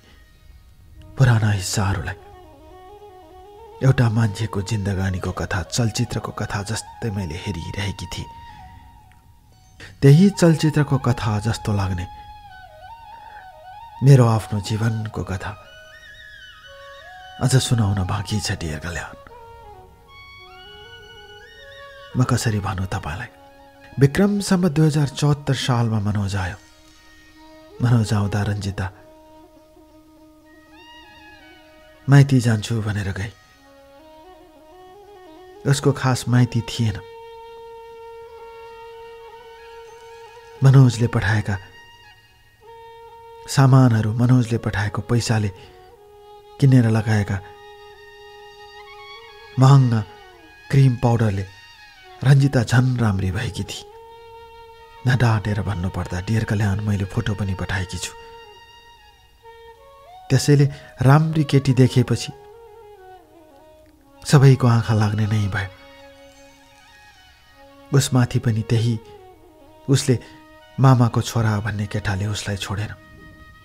पुराना हिस्साहरूलाई। एउटा मान्छेको जिन्दगानीको कथा चलचित्रको कथा जस्तै मैले हेरिरहेकी थिएँ। त्यही चलचित्रको कथा जस्तो लाग्ने मेरो आफ्नो जीवनको कथा अझ सुनाउन बाँकी छ डियर कल्याण। म कसरी भनौँ तपाईँलाई। विक्रमसम्म 2074 सालमा मनोज आयो। मनोज आउँदा रन्जिता माइती जान्छु भनेर गई। उसको खास माइती थिएन। मनोजले पठाएका सामानहरू, मनोजले पठाएको पैसाले किनेर लगाएका महँगा क्रिम पाउडरले रन्जिता झन् राम्री भएकी थिए। नडाँटेर भन्नुपर्दा डियर कल्याण मैले फोटो पनि पठाएकी छु। त्यसैले राम्री केटी देखेपछि सबैको आँखा लाग्ने नै भयो। उसमाथि पनि त्यही, उसले मामाको छोरा भन्ने केटाले उसलाई छोडेन।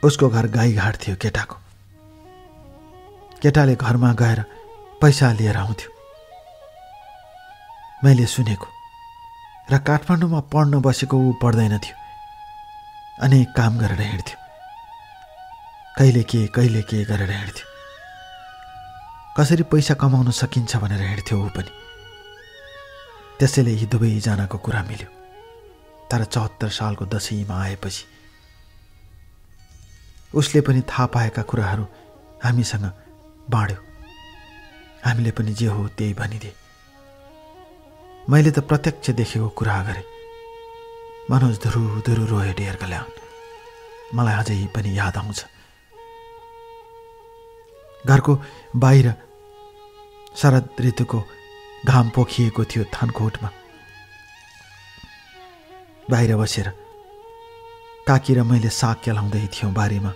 उसको घर गाईघाट थियो केटाको। केटाले घरमा गएर पैसा लिएर आउँथ्यो मैले सुनेको। र काठमाडौँमा पढ्न बसेको ऊ पढ्दैन थियो। अनेक काम गरेर हिँड्थ्यो। कहिले के गरेर हिँड्थ्यो। कसरी पैसा कमाउन सकिन्छ भनेर हिँड्थ्यो ऊ पनि। त्यसैले यी दुवैजनाको कुरा मिल्यो। तर 74 सालको दशैँमा आएपछि उसले पनि थाहा पाएका कुराहरू हामीसँग बाँड्यो। हामीले पनि जे हो त्यही भनिदिए। मैले त प्रत्यक्ष देखेको कुरा गरेँ। मनोज धुरु रोयो डियर कल्याण। मलाई अझै पनि याद आउँछ। घरको बाहिर शरद ऋतुको घाम पोखिएको थियो थानकोटमा। बाहिर बसेर काकी र मैले साग केलाउँदै थियौँ बारीमा।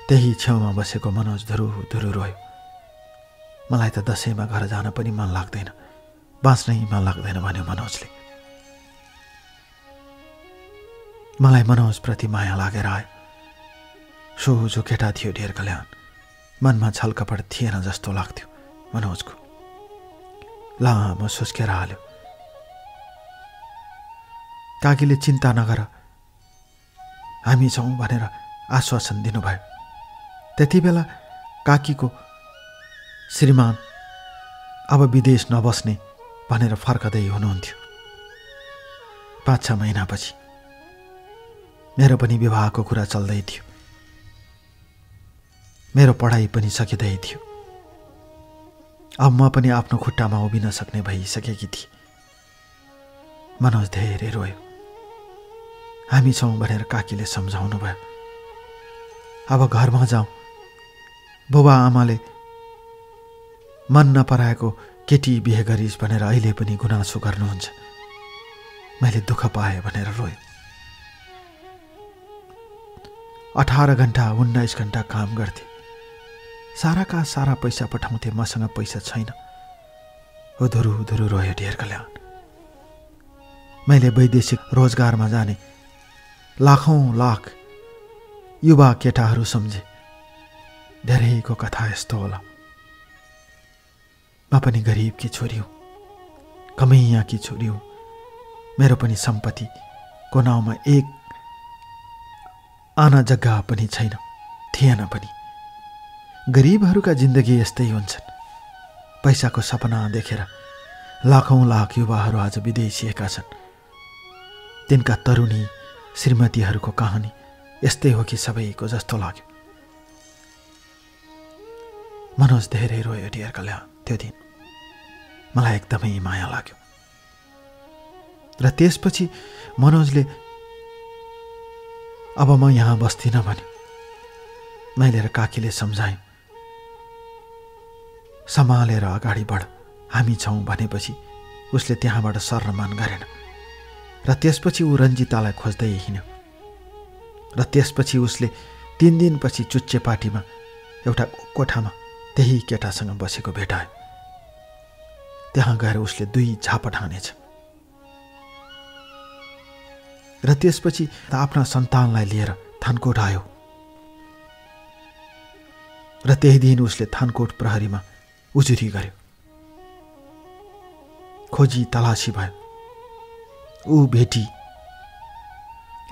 त्यही छेउमा बसेको मनोज धुरु रोयो। मलाई त दशैँमा घर जान पनि मन लाग्दैन, बाँच्नै मन लाग्दैन भन्यो मनोजले। मलाई मनोजप्रति माया लागेर आयो। सोझो केटा थियो डियर कल्याण। मनमा छलकपट थिएन जस्तो लाग्थ्यो मनोजको। लामो सुस्केर हाल्यो। काकीले चिन्ता नगर, हामी छौँ भनेर आश्वासन दिनुभयो। त्यति बेला काकीको श्रीमान अब विदेश नबस्ने भनेर फर्कदै हुनुहुन्थ्यो। 5-6 महिनापछि मेरो पनि विवाहको कुरा चल्दै थियो। मेरो पढाइ पनि सकिँदै थियो। अब म पनि आफ्नो खुट्टामा उभिन सक्ने भइसकेकी थिएँ। मनोज धेरै रोयो। हामी छौँ भनेर काकीले सम्झाउनु भयो। अब घरमा जाउँ। बुबा आमाले मन नपराएको केटी बिहे गरिस् भनेर अहिले पनि गुनासो गर्नुहुन्छ। मैले दुःख पाएँ भनेर रोयो। 18 घण्टा 19 घण्टा काम गर्थे। साराका सारा पैसा पठाउँथे। मसँग पैसा छैन। ओ धुरु रोयो डियर कल्याण। मैले वैदेशिक रोजगारमा जाने लाखौं लाख युवा केटाहरू सम्झे। धेरैको कथा यस्तो होला। म पनि गरिबकी छोरी हुँ, कमैयाकी छोरी हुँ। मेरो पनि सम्पत्तिको नाउँमा एक आना जग्गा पनि छैन, थिएन पनि। गरिबहरूका जिन्दगी यस्तै हुन्छन्। पैसाको सपना देखेर लाखौं लाख युवाहरू आज विदेशिएका छन्। तिनका तरुणी श्रीमतीहरूको कहानी यस्तै हो कि सबैको जस्तो लाग्यो। मनोज धेरै रोयो डियर कल्याण। त्यो दिन मलाई एकदमै माया लाग्यो। र त्यसपछि मनोजले अब म यहाँ बस्दिनँ भन्यो। मैले र काकीले सम्झायौँ। सम्हालेर अगाडि बढ, हामी छौँ भनेपछि उसले त्यहाँबाट सर्रमान गरेन। र त्यसपछि ऊ रन्जितालाई खोज्दै हिँड्यो। र त्यसपछि उसले 3 दिनपछि चुच्चे पार्टीमा एउटा कोठामा त्यही केटासँग बसेको भेटायो। त्यहाँ गएर उसले 2 झापट हानेछ र त्यसपछि आफ्ना सन्तानलाई लिएर थानकोट आयो र त्यही दिन उसले थानकोट प्रहरीमा उजुरी गर्यो। खोजी तलासी भयो, ऊ भेटी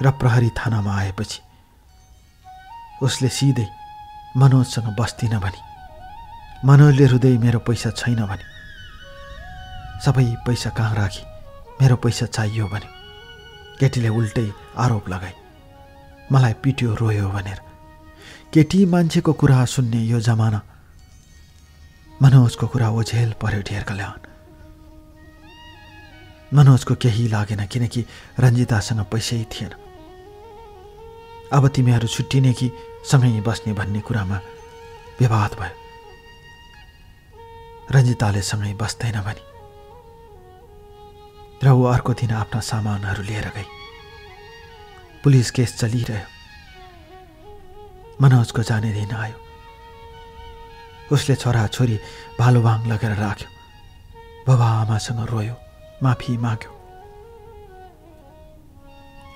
र प्रहरी थानामा आएपछि उसले सिधै मनोजसँग बस्दिन भनी। मनोजले रुँदै मेरो पैसा छैन भने, सबै पैसा कहाँ राखी, मेरो पैसा चाहियो भने। केटीले उल्टै आरोप लगाई, मलाई पिट्यो रोयो भनेर। केटी मान्छेको कुरा सुन्ने यो जमाना, मनोजको कुरा ओझेल पर्यो ढेर कल्याण। मनोजको केही लागेन किनकि रञ्जितासँग पैसै थिएन। अब तिमीहरू छुट्टिने कि सँगै बस्ने भन्ने कुरामा विवाद भयो। रञ्जिताले सँगै बस्दैन भनी र ऊ अर्को दिन आफ्ना सामानहरू लिएर गई। पुलिस केस चलिरह्यो। मनोजको जाने दिन आयो। उसले छोराछोरी भालुभाङ लगेर राख्यो। बाबा आमासँग रोयो, माफी माग्यो।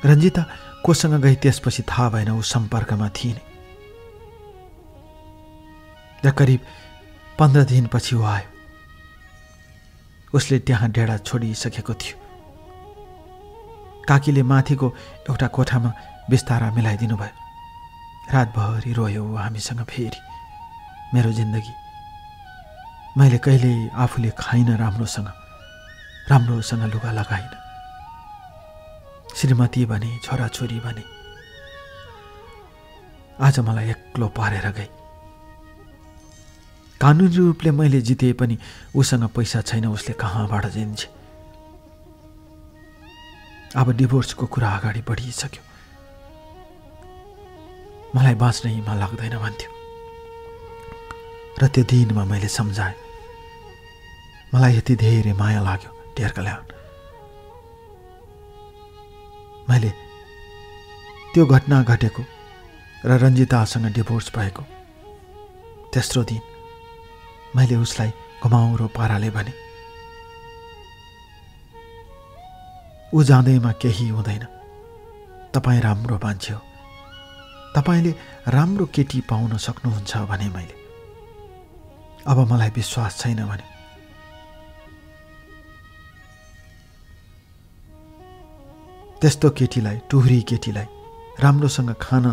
रञ्जिता कोसँग गई त्यसपछि थाहा भएन, ऊ सम्पर्कमा थिएन। र करिब 15 दिनपछि ऊ आयो। उसले त्यहाँ डेढा छोडिसकेको थियो। काकीले माथिको एउटा कोठामा बिस्तारा मिलाइदिनु भयो। रातभरि रोयो हामीसँग फेरि। मेरो जिन्दगी मैले कहिल्यै आफूले खाइन, राम्रोसँग लुगा लगाइन। श्रीमती भने, छोराछोरी भने। आज मलाई एक्लो पारेर गई। कानुनी रूपले मैले जिते पनि उसँग पैसा छैन, उसले कहाँबाट जिन्छ। अब डिभोर्सको कुरा अगाडि बढिसक्यो। मलाई बाँच्नै मन लाग्दैन भन्थ्यो र त्यो दिनमा मैले सम्झाएँ। मलाई यति धेरै माया लाग्यो ढेर कल्याण। मैले त्यो घटना घटेको र रञ्जितासँग डिभोर्स भएको तेस्रो दिन मैले उसलाई घुमाउरो पाराले भने, ऊ जाँदैमा केही हुँदैन। तपाईँ राम्रो मान्छे हो, तपाईँले राम्रो केटी पाउन सक्नुहुन्छ भने मैले। अब मलाई विश्वास छैन भने। त्यस्तो केटीलाई, टुहुरी केटीलाई राम्रोसँग खान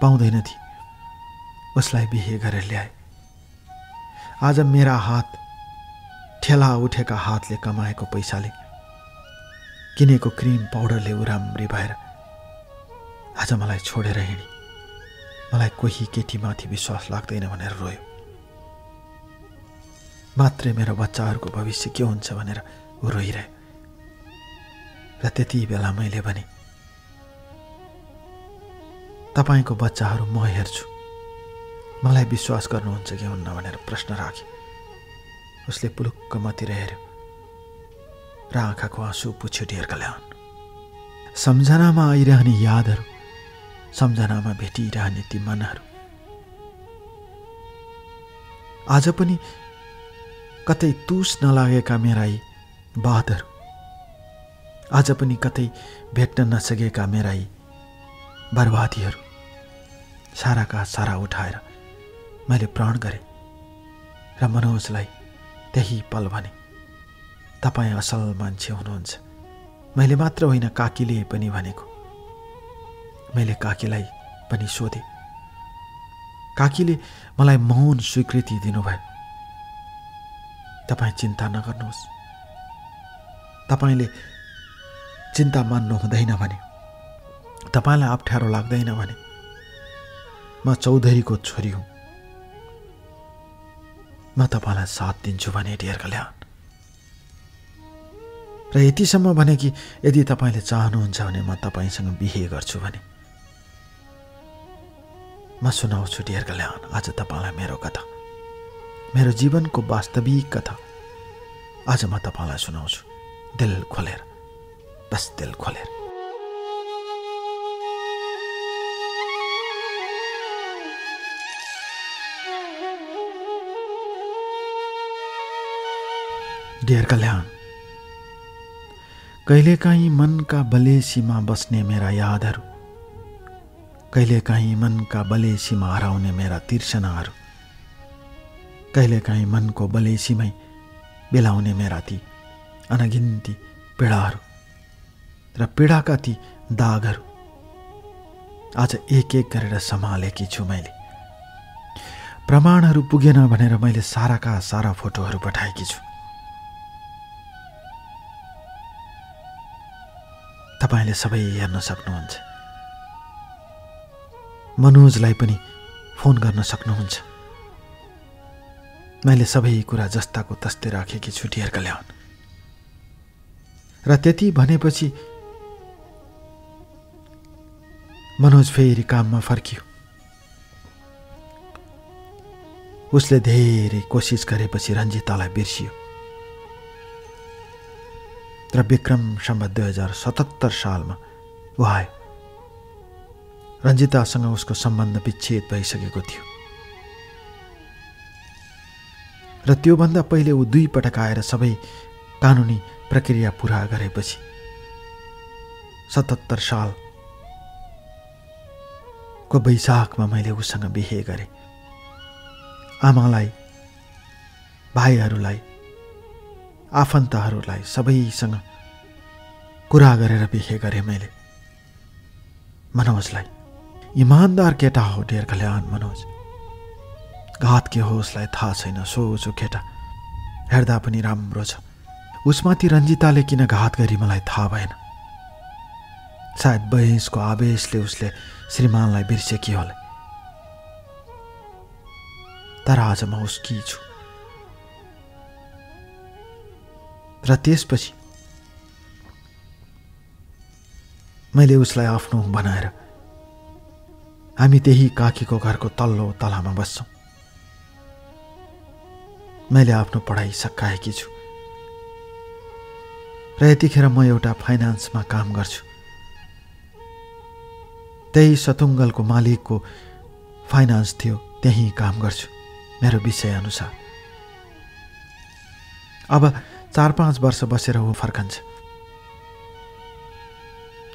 पाउँदैन थिए, उसलाई बिहे गरेर ल्याए। आज मेरा हात, ठेला उठेका हातले कमाएको पैसाले, किनेको क्रिम पाउडरले ऊ राम्री भएर आज मलाई छोडेर हिँडी। मलाई कोही केटीमाथि विश्वास लाग्दैन भनेर रोयो। मात्रै मेरो बच्चाहरूको भविष्य के हुन्छ भनेर ऊ रोइरह्यो। र त्यति बेला मैले भने, तपाईँको बच्चाहरू म हेर्छु, मलाई विश्वास गर्नुहुन्छ कि हुन्न भनेर प्रश्न राखे। उसले पुलुक्क मतिर हेऱ्यो र आँखाको आँसु पुछ्यो ढेर कल्याण। सम्झनामा आइरहने यादहरू, सम्झनामा भेटिरहने ती मनहरू आज पनि कतै तुस नलागेका मेरा यी बातहरू, आज पनि कतै भेट्न नसकेका मेरा यी बर्बादीहरू साराका सारा उठाएर मैले प्रण गरेँ र मनोजलाई त्यही पल भने, तपाईँ असल मान्छे हुनुहुन्छ। मैले मात्र होइन, काकीले पनि भनेको। मैले काकीलाई पनि सोधेँ। काकीले मलाई मौन स्वीकृति दिनुभयो। तपाईँ चिन्ता नगर्नुहोस्, तपाईँले चिन्ता मान्नु हुँदैन भने, तपाईँलाई अप्ठ्यारो लाग्दैन भने, म चौधरीको छोरी हुँ, म तपाईँलाई साथ दिन्छु भने ढेर कल्याण। र यतिसम्म भने कि यदि तपाईँले चाहनुहुन्छ भने म तपाईँसँग बिहे गर्छु भने। म सुनाउँछु ढेर कल्याण आज तपाईँलाई मेरो कथा, मेरो जीवनको वास्तविक कथा आज म तपाईँलाई सुनाउँछु, दिल खोलेर, बस दिल खोलेर। डियर कल्याण, कहिलेकाहीँ मनका बलेसीमा बस्ने मेरा यादहरू, कहिलेकाहीँ मनका बलेसीमा हराउने मेरा तिर्सनाहरू, कहिलेकाहीँ मनको बलेसीमै बेलाउने मेरा ती अनगिन्ती पीडाहरू र पीडाका ती दागहरू आज एक एक गरेर सम्हालेकी छु मैले। प्रमाणहरू पुगेन भनेर मैले साराका सारा फोटोहरू पठाएकी छु। तपाईले सबै हेर्न सक्नुहुन्छ। मनोजलाई पनि फोन गर्न सक्नुहुन्छ। मैले सबै कुरा जस्ताको तस्तै राखेकी छु डियर कल्याण। र त्यति भनेपछि मनोज फेरि काममा फर्कियो। उसले धेरै कोसिस गरेपछि रञ्जितालाई बिर्सियो र विक्रम सम्वत 2077 सालमा ऊ आयो। रञ्जितासँग उसको सम्बन्ध विच्छेद भइसकेको थियो र त्योभन्दा पहिले ऊ 2 पटक आएर सबै कानुनी प्रक्रिया पुरा गरेपछि 77 सालको वैशाखमा मैले उसँग बिहे गरेँ। आमालाई, भाइहरूलाई, आफन्तहरूलाई सबैसँग कुरा गरेर बिहे गरेँ मैले। मनोजलाई इमान्दार केटा हो डियर कल्याण। मनोज घात के हो उसलाई थाहा छैन। सोझो केटा, हेर्दा पनि राम्रो छ। उसमाथि रञ्जिताले किन घात गरी मलाई थाहा भएन। सायद बहेसको आवेशले उसले श्रीमानलाई बिर्सेकी होला। तर आज म उसकी छु। र त्यसपछि मैले उसलाई आफ्नो बनाएर हामी त्यही काकीको घरको तल्लो तलामा बस्छौँ। मैले आफ्नो पढाइ सकाएकी छु र यतिखेर म एउटा फाइनान्समा काम गर्छु। त्यही सतुङ्गलको मालिकको फाइनान्स थियो, त्यही काम गर्छु मेरो विषय अनुसार। अब 4-5 वर्ष बसेर ऊ फर्कन्छ।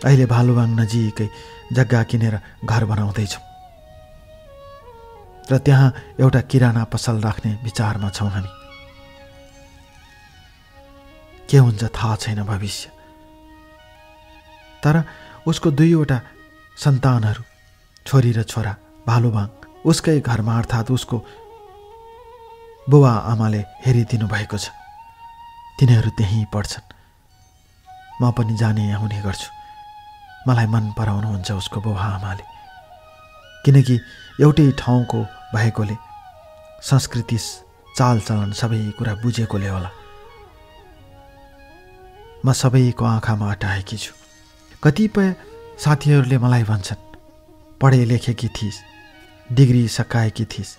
अहिले भालुवाङ नजिकै जग्गा किनेर घर बनाउँदैछौँ र त्यहाँ एउटा किराना पसल राख्ने विचारमा छौँ हामी। के हुन्छ थाहा छैन भविष्य। तर उसको 2वटा सन्तानहरू, छोरी र छोरा, भालुवाङ उसकै घरमा अर्थात् उसको बुबा आमाले हेरिदिनु भएको छ। तिनीहरू त्यहीँ पढ्छन्। म पनि जाने आउने गर्छु। मलाई मन पराउनुहुन्छ उसको बुबा आमाले, किनकि एउटै ठाउँको भएकोले संस्कृति, चालचलन सबै कुरा बुझेकोले होला। म सबैको आँखामा अटाएकी छु। कतिपय साथीहरूले मलाई भन्छन्, पढे लेखेकी थिइस्, डिग्री सकाएकी थिइस्,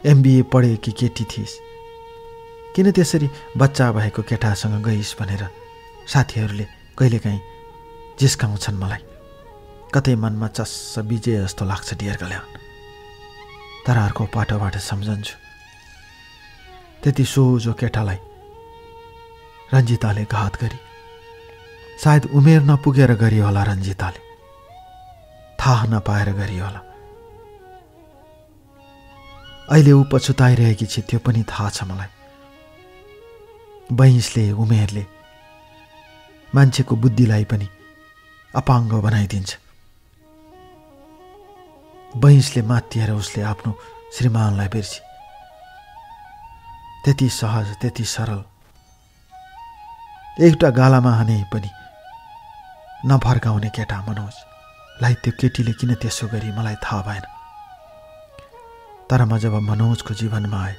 MBA पढेकी केटी थिइस्, किन त्यसरी बच्चा भएको केटासँग गइस् भनेर साथीहरूले कहिलेकाहीँ जिस्काउँछन् मलाई। कतै मनमा चस्स बिजे जस्तो लाग्छ डियर कल्याण। तर अर्को पाटोबाट सम्झन्छु, त्यति सोझो केटालाई रञ्जिताले घात गरी। सायद उमेर नपुगेर गरी होला रञ्जिताले, थाहा नपाएर गरी होला। अहिले ऊ पछुताइरहेकी छ, त्यो पनि थाहा छ मलाई। बहिसले, उमेरले मान्छेको बुद्धिलाई पनि अपाङ्ग बनाइदिन्छ। बहिसले मातिएर उसले आफ्नो श्रीमानलाई बिर्सी। त्यति सहज, त्यति सरल, एउटा गालामा हाने पनि नफर्काउने केटा मनोजलाई त्यो केटीले किन त्यसो गरी मलाई थाहा भएन। तर म जब मनोजको जीवनमा आए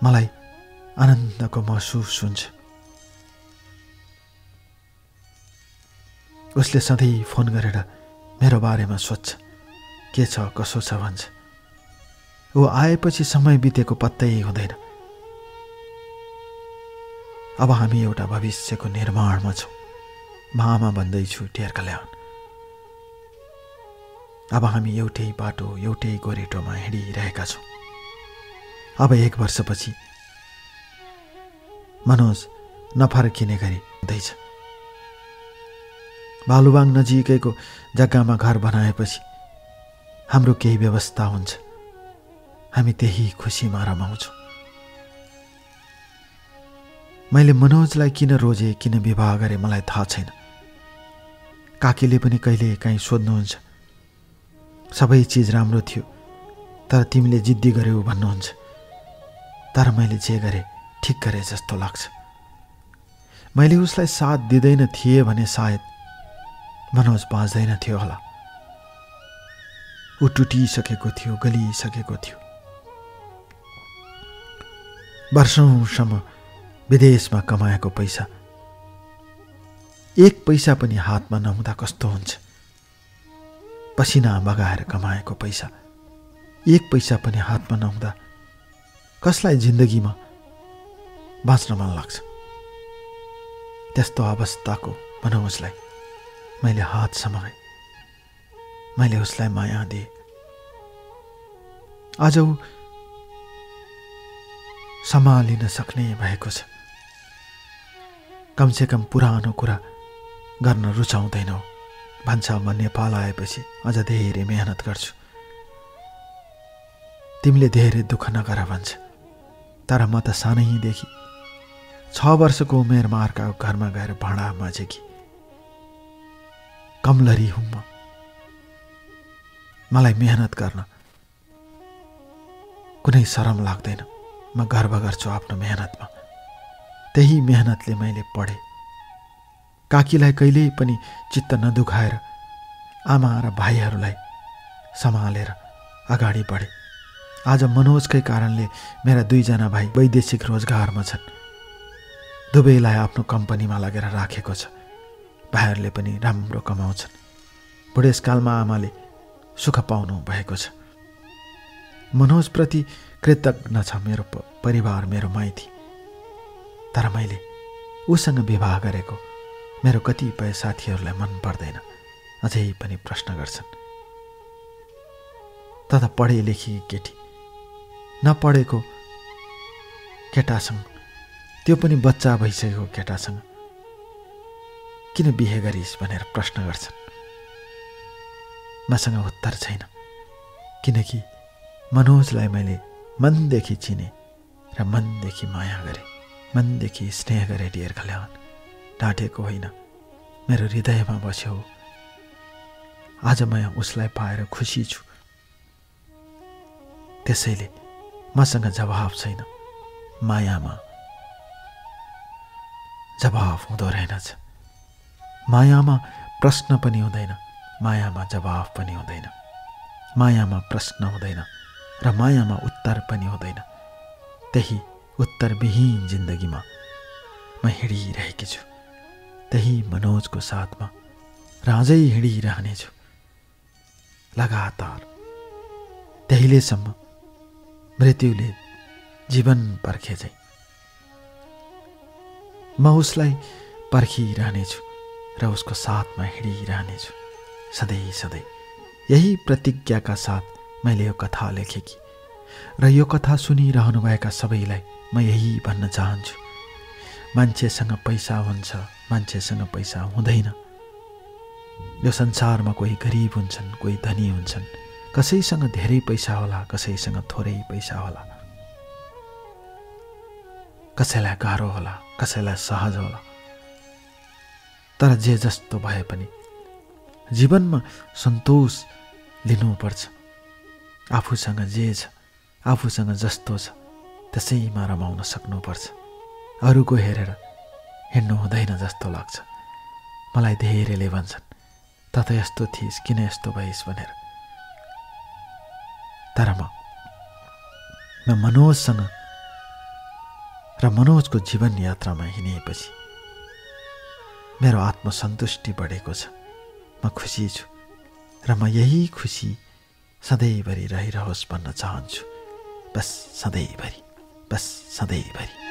मलाई आनन्दको महसुस हुन्छ। उसले सधैँ फोन गरेर मेरो बारेमा सोध्छ, के छ कसो छ भन्छ। ऊ आएपछि समय बितेको पत्तै हुँदैन। अब हामी एउटा भविष्यको निर्माणमा छौँ। मामा भन्दैछु डियर कल्याण। अब हामी एउटै बाटो, एउटै गोरेटोमा हिँडिरहेका छौँ। अब 1 वर्षपछि मनोज नफर्किने गरी हुँदैछ। भालुवाङ नजिकैको जग्गामा घर बनाएपछि हाम्रो केही व्यवस्था हुन्छ, हामी त्यही खुसीमा रमाउँछौँ। मैले मनोजलाई किन रोजे, किन विवाह गरे मलाई थाहा छैन। काकीले पनि कहिले काहीँ सोध्नुहुन्छ, सबै चिज राम्रो थियो तर तिमीले जिद्दी गर्यौ भन्नुहुन्छ। तर मैले जे गरे ठिक गरे जस्तो लाग्छ। मैले उसलाई साथ दिँदैन थिएँ भने सायद मनोज बाँच्दैन थियो होला। ऊ टुटिसकेको थियो, गलिसकेको थियो। वर्षौंसम्म विदेशमा कमाएको पैसा 1 पैसा पनि हातमा नहुँदा कस्तो हुन्छ। पसिना बगाएर कमाएको पैसा 1 पैसा पनि हातमा नहुँदा कसलाई जिन्दगीमा बाँच्न मन लाग्छ। त्यस्तो अवस्थाको मनोजलाई मैले हात समाएँ, मैले उसलाई माया दिएँ। आज ऊ सम्हालिन सक्ने भएको छ। कमसेकम पुरानो कुरा गर्न रुचाउँदैनौ भन्छ। म नेपाल आएपछि अझ धेरै मेहनत गर्छु, तिमीले धेरै दुःख नगर भन्छ। तर म त सानैदेखि 6 वर्षको उमेरमा अर्काको घरमा गएर भाँडा माझेकी कमलरी हुँ म। मलाई मेहनत गर्न कुनै शरम लाग्दैन। म गर्व गर्छु आफ्नो मेहनतमा। त्यही मेहनतले मैले पढेँ। काकीलाई कहिल्यै पनि चित्त नदुखाएर आमा र भाइहरूलाई सम्हालेर अगाडि बढे। आज मनोजकै कारणले मेरा 2 जना भाइ वैदेशिक रोजगारमा छन्। दुवैलाई आफ्नो कम्पनीमा लगेर राखेको छ। भाइहरूले पनि राम्रो कमाउँछन्। बुढेसकालमा आमाले सुख पाउनु भएको छ। मनोजप्रति कृतज्ञ छ मेरो परिवार, मेरो माइती। तर मैले उसँग विवाह गरेको मेरो कतिपय साथीहरूलाई मन पर्दैन, अझै पनि प्रश्न गर्छन्। त पढे लेखी केटी नपढेको केटासँग, त्यो पनि बच्चा भइसकेको केटासँग किन बिहे गरिस् भनेर प्रश्न गर्छन्। मसँग उत्तर छैन, किनकि मनोजलाई मैले मनदेखि चिने र मनदेखि माया गरे, मनदेखि स्नेह गरे। डियर कल्याण, डाँटेको होइन, मेरो हृदयमा बस्यो। आज म उसलाई पाएर खुसी छु। त्यसैले मसँग जवाफ छैन। मायामा जवाफ हुँदो रहेनछ। मायामा प्रश्न पनि हुँदैन, मायामा जवाफ पनि हुँदैन। मायामा प्रश्न हुँदैन र मायामा उत्तर पनि हुँदैन। त्यही उत्तरविहीन जिन्दगीमा म हिँडिरहेकी छु। त्यही मनोजको साथमा र अझै हिँडिरहनेछु लगातार। त्यहिलेसम्म मृत्युले जीवन पर्खे चाहिँ म उसलाई पर्खिरहनेछु र उसको साथमा हिँडिरहनेछु सधैँ सधैँ। यही प्रतिज्ञाका साथ मैले यो कथा लेखेकी र यो कथा सुनिरहनुभएका सबैलाई म यही भन्न चाहन्छु। मान्छेसँग पैसा हुन्छ, मान्छेसँग पैसा हुँदैन। यो संसारमा कोही गरिब हुन्छन्, कोही धनी हुन्छन्। कसैसँग धेरै पैसा होला, कसैसँग थोरै पैसा होला। कसैलाई गाह्रो होला, कसैलाई सहज होला। तर जे जस्तो भए पनि जीवनमा सन्तोष लिनुपर्छ। आफूसँग जे छ, आफूसँग जस्तो छ त्यसैमा रमाउन सक्नुपर्छ। अरूको हेरेर हिँड्नु हुँदैन जस्तो लाग्छ। मलाई धेरैले भन्छन्, त यस्तो थिइस्, किन यस्तो भइस् भनेर। तर म मनोजसँग र मनोजको जीवन यात्रामा हिँडेपछि मेरो आत्मसन्तुष्टि बढेको छ। म खुसी छु र म यही खुसी सधैँभरि रहिरहोस् भन्न चाहन्छु। बस सधैँभरि, बस सधैँभरि।